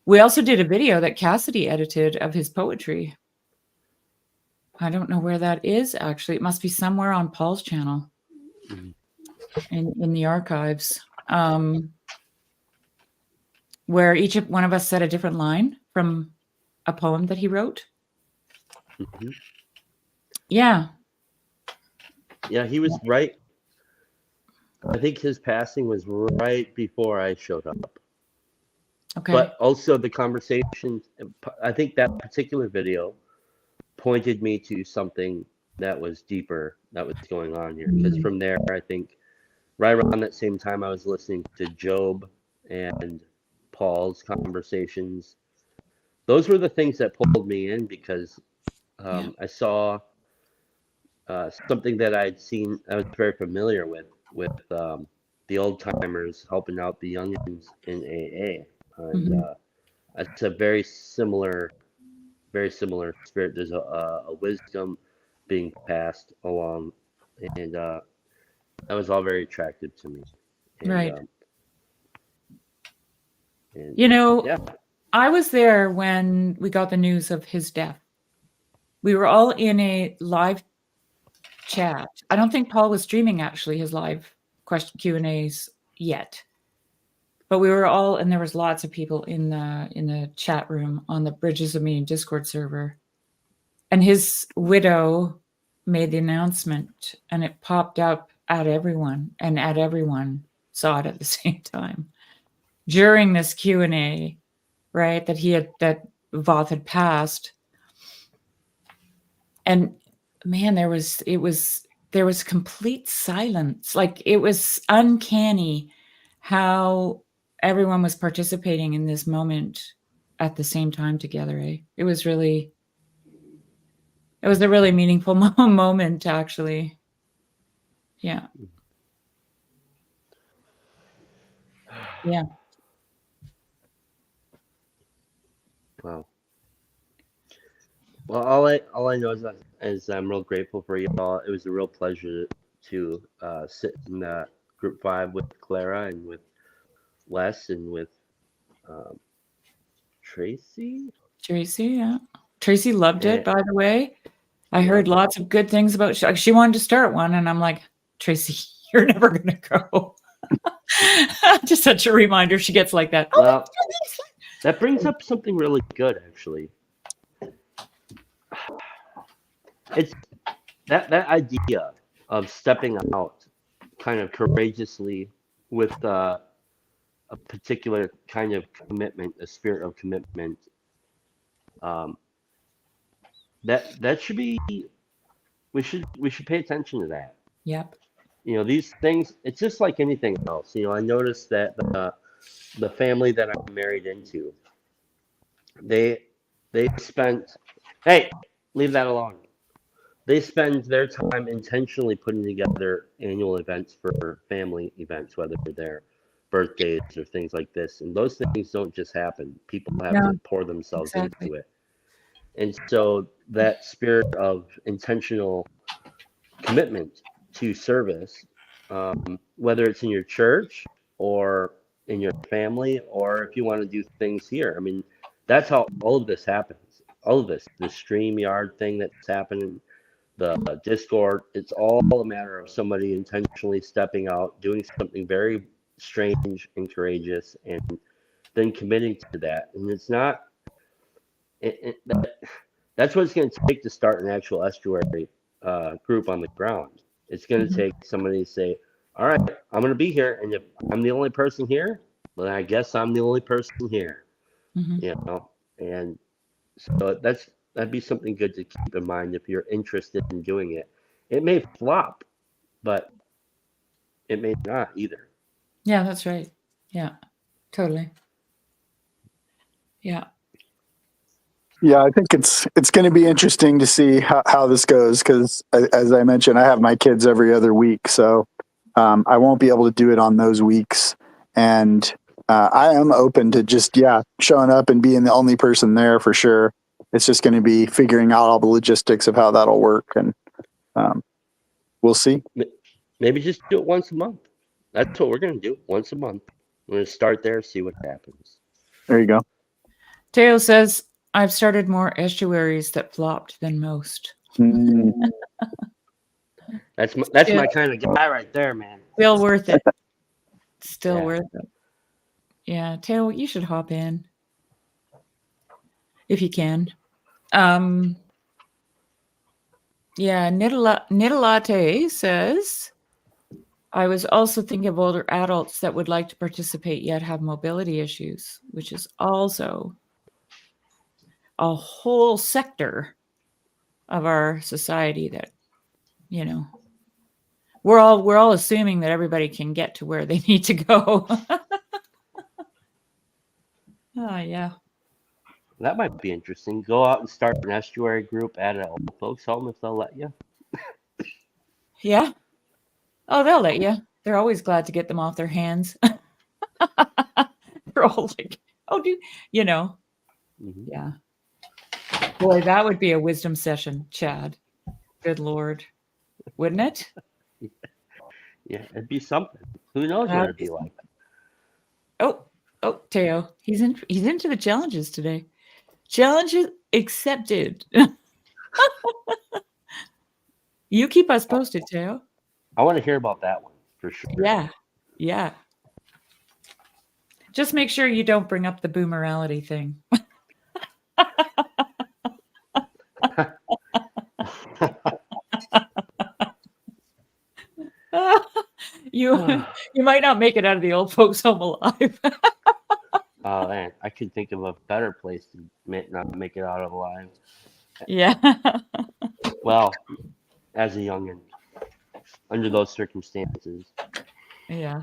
we also did a video that Cassidy edited of his poetry. I don't know where that is actually. It must be somewhere on Paul's channel in the archives, where each one of us said a different line from a poem that he wrote. Hmm. Yeah. Yeah, he was right. I think his passing was right before I showed up. Okay. But also the conversation, I think that particular video pointed me to something that was deeper that was going on here. Because from there, I think right around that same time, I was listening to Job and Paul's conversations. Those were the things that pulled me in because I saw something that I'd seen, I was very familiar with the old timers helping out the youngins in AA. And it's a very similar spirit. There's a wisdom being passed along, and that was all very attractive to me. And, Right. and Yeah. I was there when we got the news of his death. We were all in a live chat. I don't think Paul was streaming actually his live question Q&As yet. But we were all, and there was lots of people in the chat room on the Bridges of Meaning Discord server. And his widow made the announcement, and it popped up at everyone, and everyone saw it at the same time during this Q&A, right? That Voth had passed, and man, there was complete silence. Like, it was uncanny how everyone was participating in this moment at the same time together. It was a really meaningful moment, actually. Yeah. Yeah. Wow. Well, all I know is I'm real grateful for you all. It was a real pleasure to sit in group 5 with Clara and with Wes and with Tracy. Yeah. Tracy loved it, by the way. I Yeah. heard lots of good things about she wanted to start one, and I'm like, Tracy, you're never going to go. Just such a reminder. She gets like that. Well, that brings up something really good, actually. It's that idea of stepping out kind of courageously with a particular kind of commitment, a spirit of commitment. That should be, we should pay attention to that. Yep. These things, it's just like anything else. I noticed that the family that I'm married into, they spent, hey, leave that alone. They spend their time intentionally putting together annual events for family events, whether they're birthdays or things like this. And those things don't just happen. People have to pour themselves into it. And so that spirit of intentional commitment to service, whether it's in your church or in your family, or if you want to do things here, I mean, that's how all of this happens. All of this, the StreamYard thing that's happening, the Discord, it's all a matter of somebody intentionally stepping out, doing something very strange and courageous, and then committing to that. And it's not, that's what it's going to take to start an actual estuary group on the ground. It's going to take somebody to say, all right, I'm going to be here, and if I'm the only person here, But I guess I'm the only person here, Mhm. you know. And so that'd be something good to keep in mind if you're interested in doing it. It may flop, but it may not either. Yeah, that's right. Yeah, totally. Yeah. Yeah, I think it's going to be interesting to see how this goes because, as I mentioned, I have my kids every other week, so I won't be able to do it on those weeks. And I am open to just showing up and being the only person there for sure. It's just going to be figuring out all the logistics of how that'll work, and we'll see. Maybe just do it once a month. That's what we're going to do, once a month. We're going to start there, see what happens. There you go. Teo says, I've started more estuaries that flopped than most. Mm. That's Yeah. my kind of guy right there, man. Still worth it. Still Yeah. worth it. Yeah, Teo, you should hop in if you can. Yeah, Nidalate says, I was also thinking of older adults that would like to participate yet have mobility issues, which is also a whole sector of our society that, you know, we're all assuming that everybody can get to where they need to go. Oh yeah. That might be interesting. Go out and start an estuary group at an old folks home if they'll let you. Yeah. Oh, they'll let you. They're always glad to get them off their hands. They're all like, oh, you know. Mm-hmm. Yeah. Boy, that would be a wisdom session, Chad. Good Lord. Wouldn't it? Yeah, it'd be something. Who knows what it'd be like? Oh, Teo. He's into the challenges today. Challenges accepted. You keep us posted, Teo. I want to hear about that one for sure. Yeah. Yeah. Just make sure you don't bring up the boomerality thing. You might not make it out of the old folks home alive. Oh man, I could think of a better place to not make it out alive. Yeah. Well, as a youngin, under those circumstances. Yeah.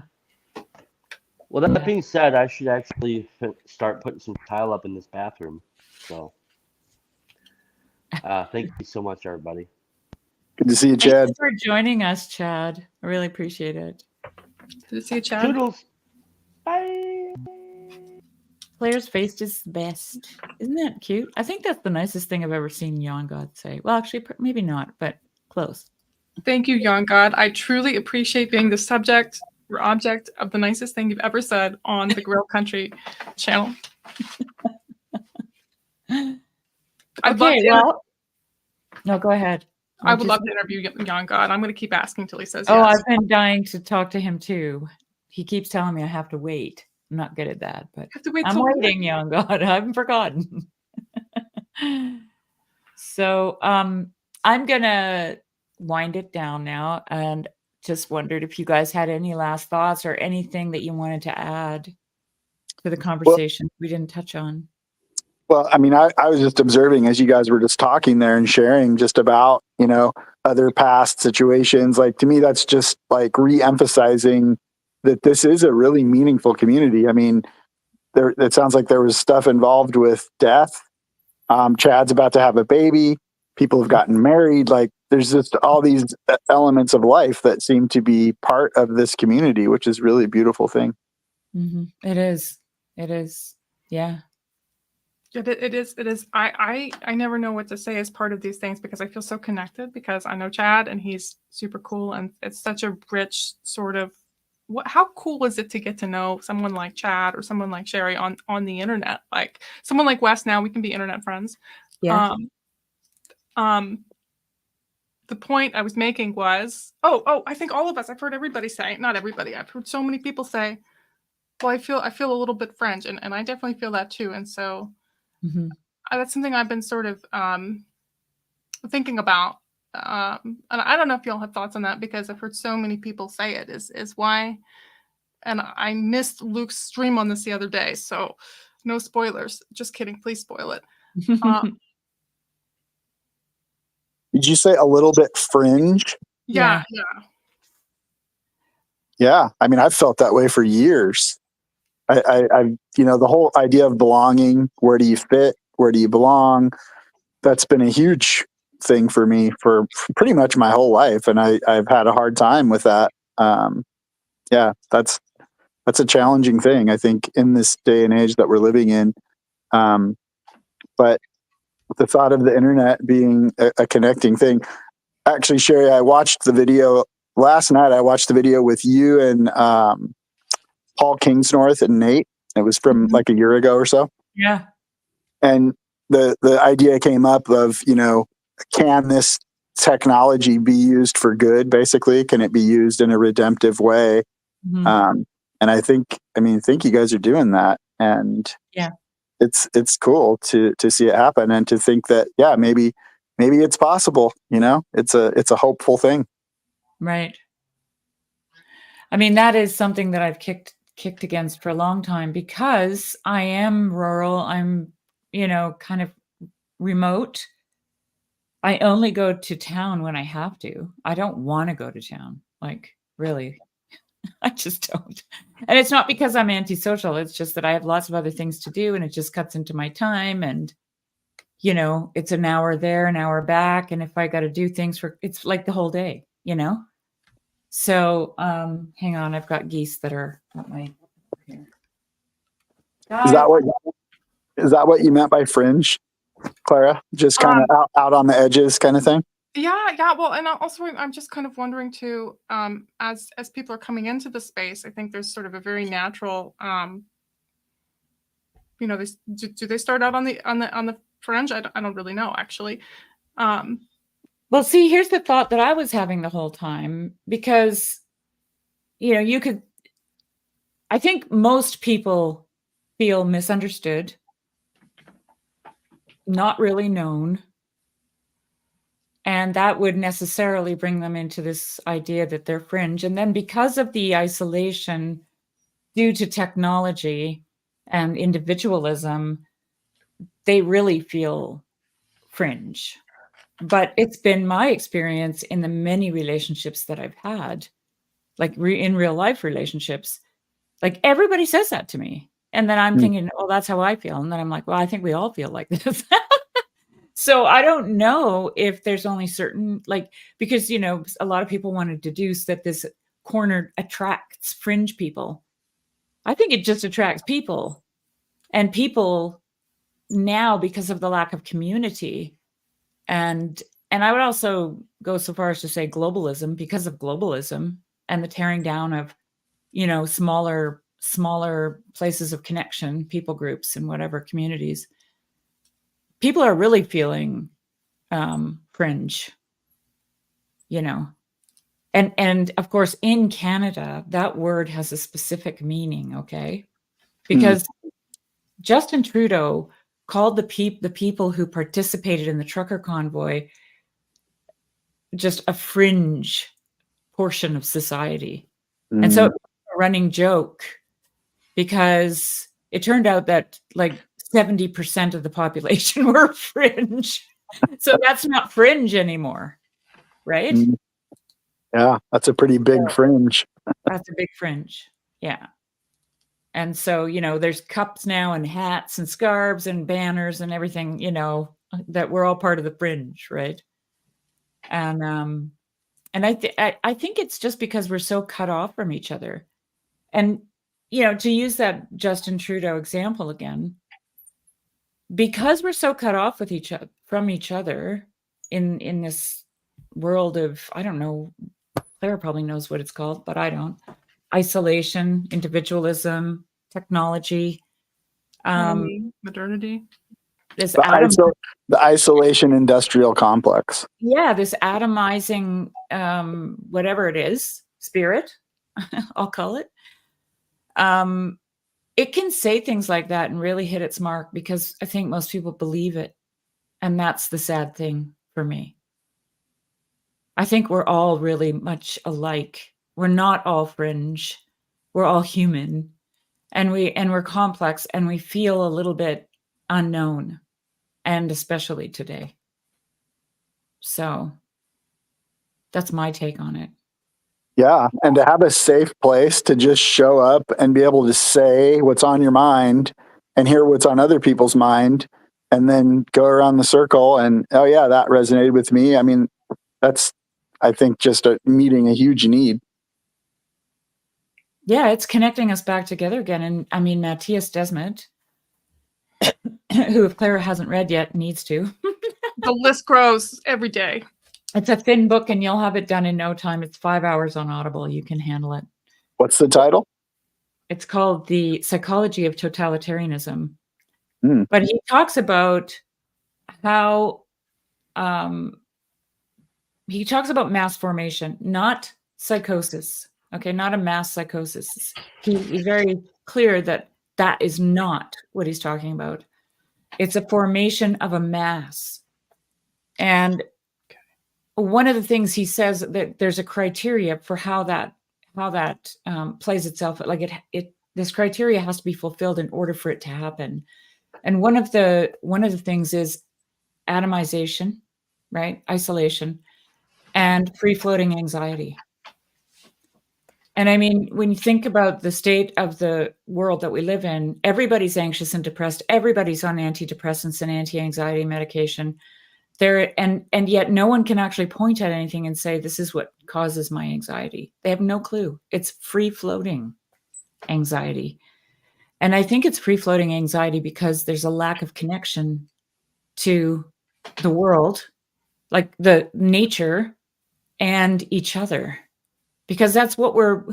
Well, that being said, I should actually start putting some tile up in this bathroom. So, thank you so much, everybody. Good to see you, Chad. Thanks for joining us, Chad. I really appreciate it. Good to see you, Chad. Toodles. Bye. Claire's face is the best. Isn't that cute? I think that's the nicest thing I've ever seen Yon God say. Well, actually, maybe not, but close. Thank you, Young God. I truly appreciate being the subject or object of the nicest thing you've ever said on the Grill Country channel. Okay, well, no, go ahead. I would love to interview Young God. I'm going to keep asking till he says yes. yes. I've been dying to talk to him too. He keeps telling me I have to wait. I'm not good at that, but I'm waiting, Young God. I haven't forgotten. So I'm gonna wind it down now, and just wondered if you guys had any last thoughts or anything that you wanted to add to the conversation we didn't touch on. Well, I mean, I was just observing as you guys were just talking there and sharing just about, other past situations. Like, to me, that's just like re-emphasizing that this is a really meaningful community. I mean, it sounds like there was stuff involved with death. Chad's about to have a baby. People have gotten married. Like, there's just all these elements of life that seem to be part of this community, which is really a beautiful thing. Mm-hmm. It is. Yeah. It is. I never know what to say as part of these things because I feel so connected because I know Chad and he's super cool and it's such a rich sort of how cool is it to get to know someone like Chad or someone like Sherry on the internet? Like someone like Wes, now we can be internet friends. Yeah. The point I was making was, I think all of us, I've heard everybody say, not everybody, I've heard so many people say, well, I feel a little bit French, and I definitely feel that too. And so that's something I've been sort of thinking about. And I don't know if y'all have thoughts on that because I've heard so many people say it is why and I missed Luke's stream on this the other day, so no spoilers. Just kidding. Please spoil it. Did you say a little bit fringe? Yeah. Yeah. I mean, I've felt that way for years. I the whole idea of belonging, where do you fit? Where do you belong? That's been a huge thing for me for pretty much my whole life. And I've had a hard time with that. Yeah, that's a challenging thing, I think, in this day and age that we're living in. But the thought of the internet being a connecting thing. Actually, Sherry, I watched the video last night. I watched the video with you and Paul Kingsnorth and Nate. It was from like a year ago or so. Yeah. And the idea came up of, can this technology be used for good? Basically, can it be used in a redemptive way? And I think you guys are doing that, and yeah, it's cool to see it happen and to think that maybe it's possible. It's a hopeful thing. Right. I mean, that is something that I've kicked against for a long time, because I am rural. I'm, kind of remote. I only go to town when I have to. I don't want to go to town. Like, really. I just don't. And it's not because I'm antisocial. It's just that I have lots of other things to do, and it just cuts into my time. And, it's an hour there, an hour back. And if I got to do things it's like the whole day, So hang on, I've got geese that are at my here. Is that what you meant by fringe, Clara? Just kind of out on the edges kind of thing? Yeah. Well, and also I'm just kind of wondering too, as people are coming into the space, I think there's sort of a very natural, do they start out on the fringe? I don't really know, actually. Well, see, here's the thought that I was having the whole time, because, I think most people feel misunderstood, not really known. And that would necessarily bring them into this idea that they're fringe. And then because of the isolation due to technology and individualism, they really feel fringe. But it's been my experience in the many relationships that I've had, like in real life relationships, like everybody says that to me. And then I'm thinking, oh, that's how I feel. And then I'm like, well, I think we all feel like this. So I don't know if there's only certain, because, a lot of people want to deduce that this corner attracts fringe people. I think it just attracts people. And people now, because of the lack of community, and I would also go so far as to say globalism, because of globalism and the tearing down of, smaller places of connection, people groups and whatever communities. People are really feeling fringe, and of course in Canada, that word has a specific meaning, okay? Because Justin Trudeau called the people who participated in the trucker convoy just a fringe portion of society. And so it was a running joke, because it turned out that 70% of the population were fringe. So that's not fringe anymore, right? Yeah, that's a pretty big fringe. That's a big fringe. Yeah. And so, there's cups now and hats and scarves and banners and everything, that we're all part of the fringe, right? And I think it's just because we're so cut off from each other. And, to use that Justin Trudeau example again, because we're so cut off with from each other in this world of, I don't know, Claire probably knows what it's called, but I don't. Isolation, individualism, technology, modernity. The isolation industrial complex. Yeah, this atomizing, whatever it is, spirit, I'll call it. It can say things like that and really hit its mark, because I think most people believe it. And that's the sad thing for me. I think we're all really much alike. We're not all fringe. we're all human, and we're complex, and we feel a little bit unknown, and especially today. So that's my take on it. Yeah. And to have a safe place to just show up and be able to say what's on your mind and hear what's on other people's mind, and then go around the circle and, oh yeah, that resonated with me. I mean, that's, I think, just meeting a huge need. Yeah, it's connecting us back together again. And I mean, Matthias Desmet, who, if Clara hasn't read yet, needs to. The list grows every day. It's a thin book, and you'll have it done in no time. It's 5 hours on Audible. You can handle it. What's the title? It's called The Psychology of Totalitarianism. Mm. But he talks about how he talks about mass formation, not psychosis. Okay, not a mass psychosis. He's very clear that that is not what he's talking about. It's a formation of a mass. And one of the things he says, that there's a criteria for how that plays itself. Like this criteria has to be fulfilled in order for it to happen. And one of the things is atomization, right? Isolation, and free floating anxiety. And I mean, when you think about the state of the world that we live in, everybody's anxious and depressed. Everybody's on antidepressants and anti-anxiety medication. And yet no one can actually point at anything and say, this is what causes my anxiety. They have no clue. It's free floating anxiety. And I think it's free floating anxiety because there's a lack of connection to the world, like the nature and each other, because that's what we're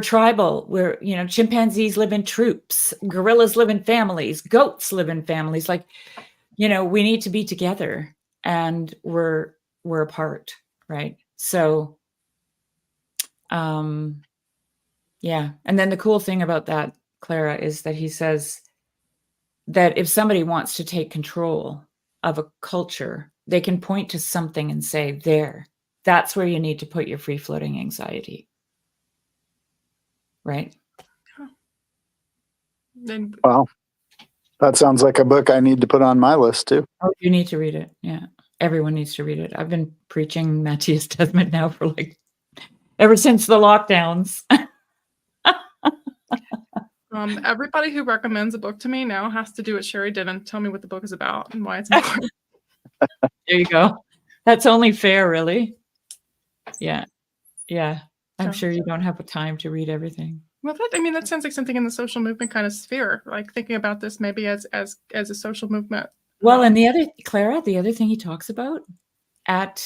tribal. We're, chimpanzees live in troops, gorillas live in families, goats live in families. Like, we need to be together, and we're apart, right? So, yeah. And then the cool thing about that, Clara, is that he says that if somebody wants to take control of a culture, they can point to something and say, that's where you need to put your free floating anxiety. Right? Then, Wow. That sounds like a book I need to put on my list too. Oh, you need to read it. Yeah. Everyone needs to read it. I've been preaching Matthias Desmet now for ever since the lockdowns. everybody who recommends a book to me now has to do what Sherry did and tell me what the book is about and why it's important. There you go. That's only fair, really. Yeah. Yeah. I'm sure you don't have the time to read everything. Well, that sounds like something in the social movement kind of sphere, like thinking about this maybe as a social movement. Well, and Clara, the other thing he talks about ad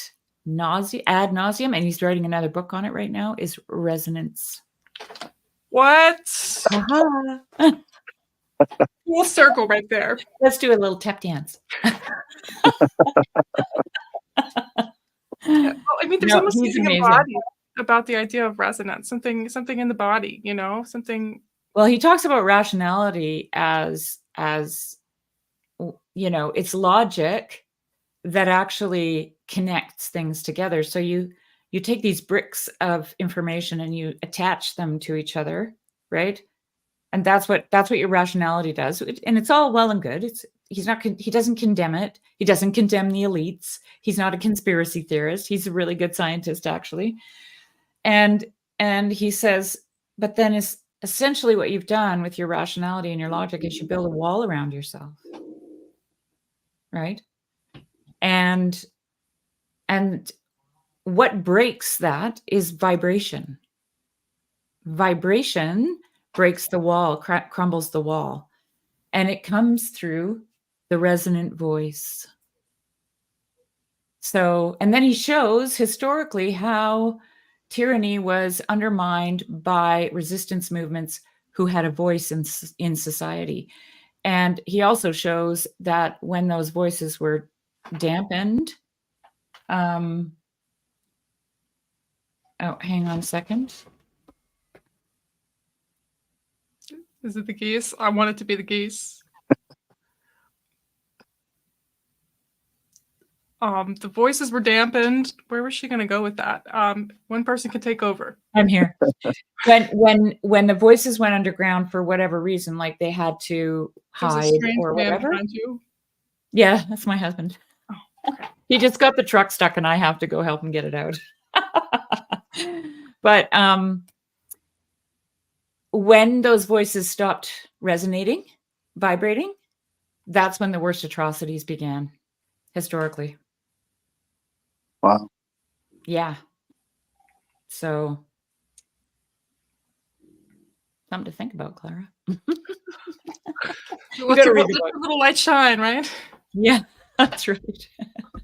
nauseum, and he's writing another book on it right now, is resonance. What? Uh-huh. Full circle right there. Let's do a little tap dance. Well, there's almost he's something amazing. embodied about the idea of resonance, something in the body, something. Well, he talks about rationality as it's logic that actually connects things together. So you take these bricks of information and you attach them to each other, right? And that's what your rationality does. And it's all well and good. He doesn't condemn it. He doesn't condemn the elites. He's not a conspiracy theorist. He's a really good scientist, actually. And he says, but then is essentially what you've done with your rationality and your logic is you build a wall around yourself. Right? And what breaks that is vibration. Vibration breaks the wall, crumbles the wall. And it comes through the resonant voice. So, and then he shows historically how tyranny was undermined by resistance movements who had a voice in society. And he also shows that when those voices were dampened, oh, hang on a second. Is it the geese? I want it to be the geese. The voices were dampened. Where was she going to go with that? One person can take over. I'm here. When the voices went underground for whatever reason, like they had to There's a hide strange or man whatever. behind you. Yeah, that's my husband. Oh, okay. He just got the truck stuck and I have to go help him get it out. But when those voices stopped resonating, vibrating, that's when the worst atrocities began historically. Wow. Yeah. So something to think about, Clara. Let gotta your read the book. little light shine, right? Yeah, that's right.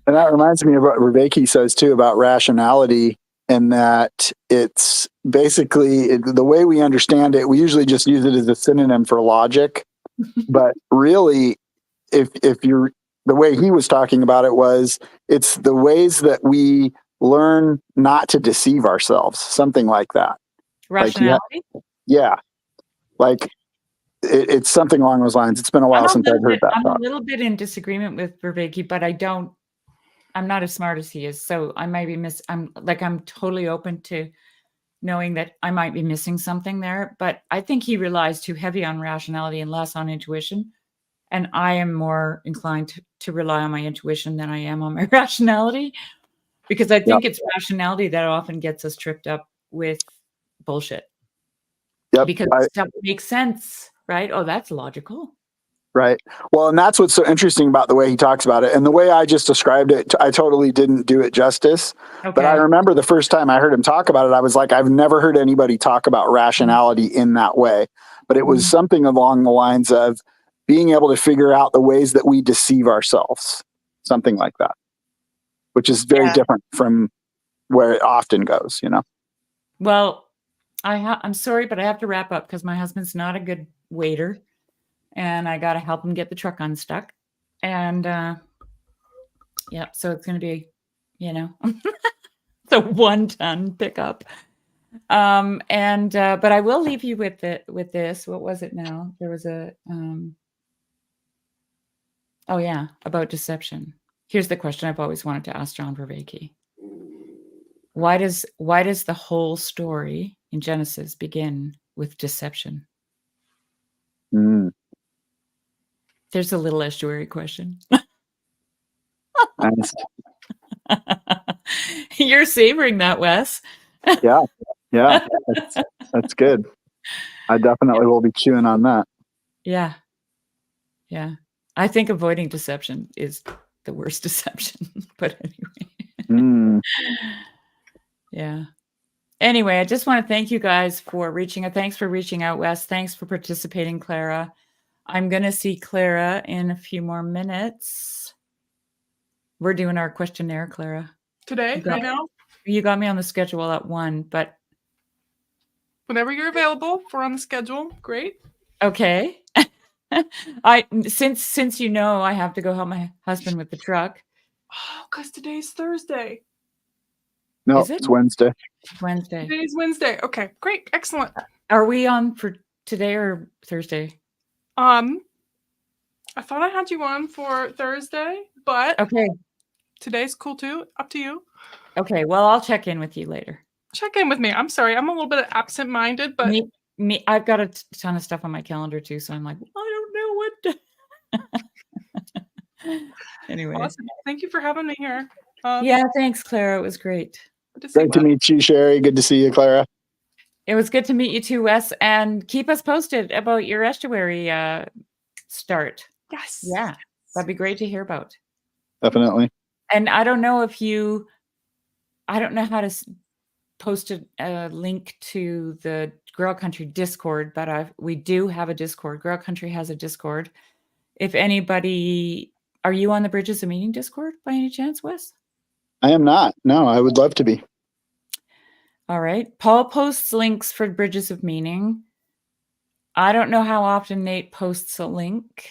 And that reminds me of what Rebecca says too about rationality, and that it's basically the way we understand it. We usually just use it as a synonym for logic, but really, if you're the way he was talking about it was, it's the ways that we learn not to deceive ourselves, something like that. Rationality. Yeah, like it's something along those lines. It's been a while since I've heard that I'm thought. a little bit in disagreement with Vervaeke, but I'm not as smart as he is. So I might be I'm totally open to knowing that I might be missing something there. But I think he relies too heavy on rationality and less on intuition. And I am more inclined to rely on my intuition than I am on my rationality, because I think it's rationality that often gets us tripped up with bullshit. Yep. Because stuff makes sense, right? Oh, that's logical. Right. Well, and that's what's so interesting about the way he talks about it. And the way I just described it, I totally didn't do it justice. Okay. But I remember the first time I heard him talk about it, I was like, I've never heard anybody talk about rationality in that way. But it was something along the lines of being able to figure out the ways that we deceive ourselves, something like that, which is very different from where it often goes, you know? Well, I'm sorry, but I have to wrap up because my husband's not a good waiter. And I got to help him get the truck unstuck. And yeah, so it's going to be, the 1-ton pickup. But I will leave you with this. What was it now? There was a, about deception. Here's the question I've always wanted to ask John Vervaeke. Why does the whole story in Genesis begin with deception? There's a little estuary question. Nice. You're savoring that, Wes. Yeah. That's good. I definitely will be chewing on that. Yeah. I think avoiding deception is the worst deception. But anyway. Yeah. Anyway, I just want to thank you guys for reaching out. Thanks for reaching out, Wes. Thanks for participating, Clara. I'm going to see Clara in a few more minutes. We're doing our questionnaire, Clara. Today, right now? You got me on the schedule at 1, but... Whenever you're available, if we're on the schedule, great. Okay. Since I have to go help my husband with the truck. Oh, because today's Thursday. No, Is it? It's Wednesday. Wednesday. Today's Wednesday. Okay, great. Excellent. Are we on for today or Thursday? I thought I had you on for Thursday, but okay, today's cool too. Up to you. Okay, well, I'll check in with you later. Check in with me. I'm sorry. I'm a little bit absent-minded, but me I've got a ton of stuff on my calendar too, so I'm like, I don't know what to... Anyway. Awesome. Thank you for having me here. Yeah, thanks, Clara. It was great. Great to meet you, Sherry. Good to see you, Clara. It was good to meet you too, Wes. And keep us posted about your estuary start. Yes. Yeah, that'd be great to hear about. Definitely. And I don't know how to post a link to the Girl Country Discord, but we do have a Discord. Girl Country has a Discord. If anybody, are you on the Bridges of Meaning Discord by any chance, Wes? I am not. No, I would love to be. All right. Paul posts links for Bridges of Meaning. I don't know how often Nate posts a link.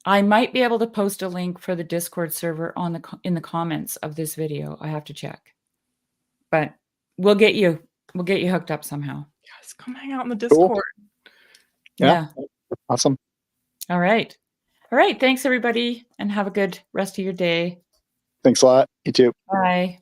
I might be able to post a link for the Discord server in the comments of this video. I have to check. But we'll get you hooked up somehow. Yes, come hang out in the Discord. Cool. Yeah. Awesome. All right. All right. Thanks, everybody, and have a good rest of your day. Thanks a lot. You too. Bye.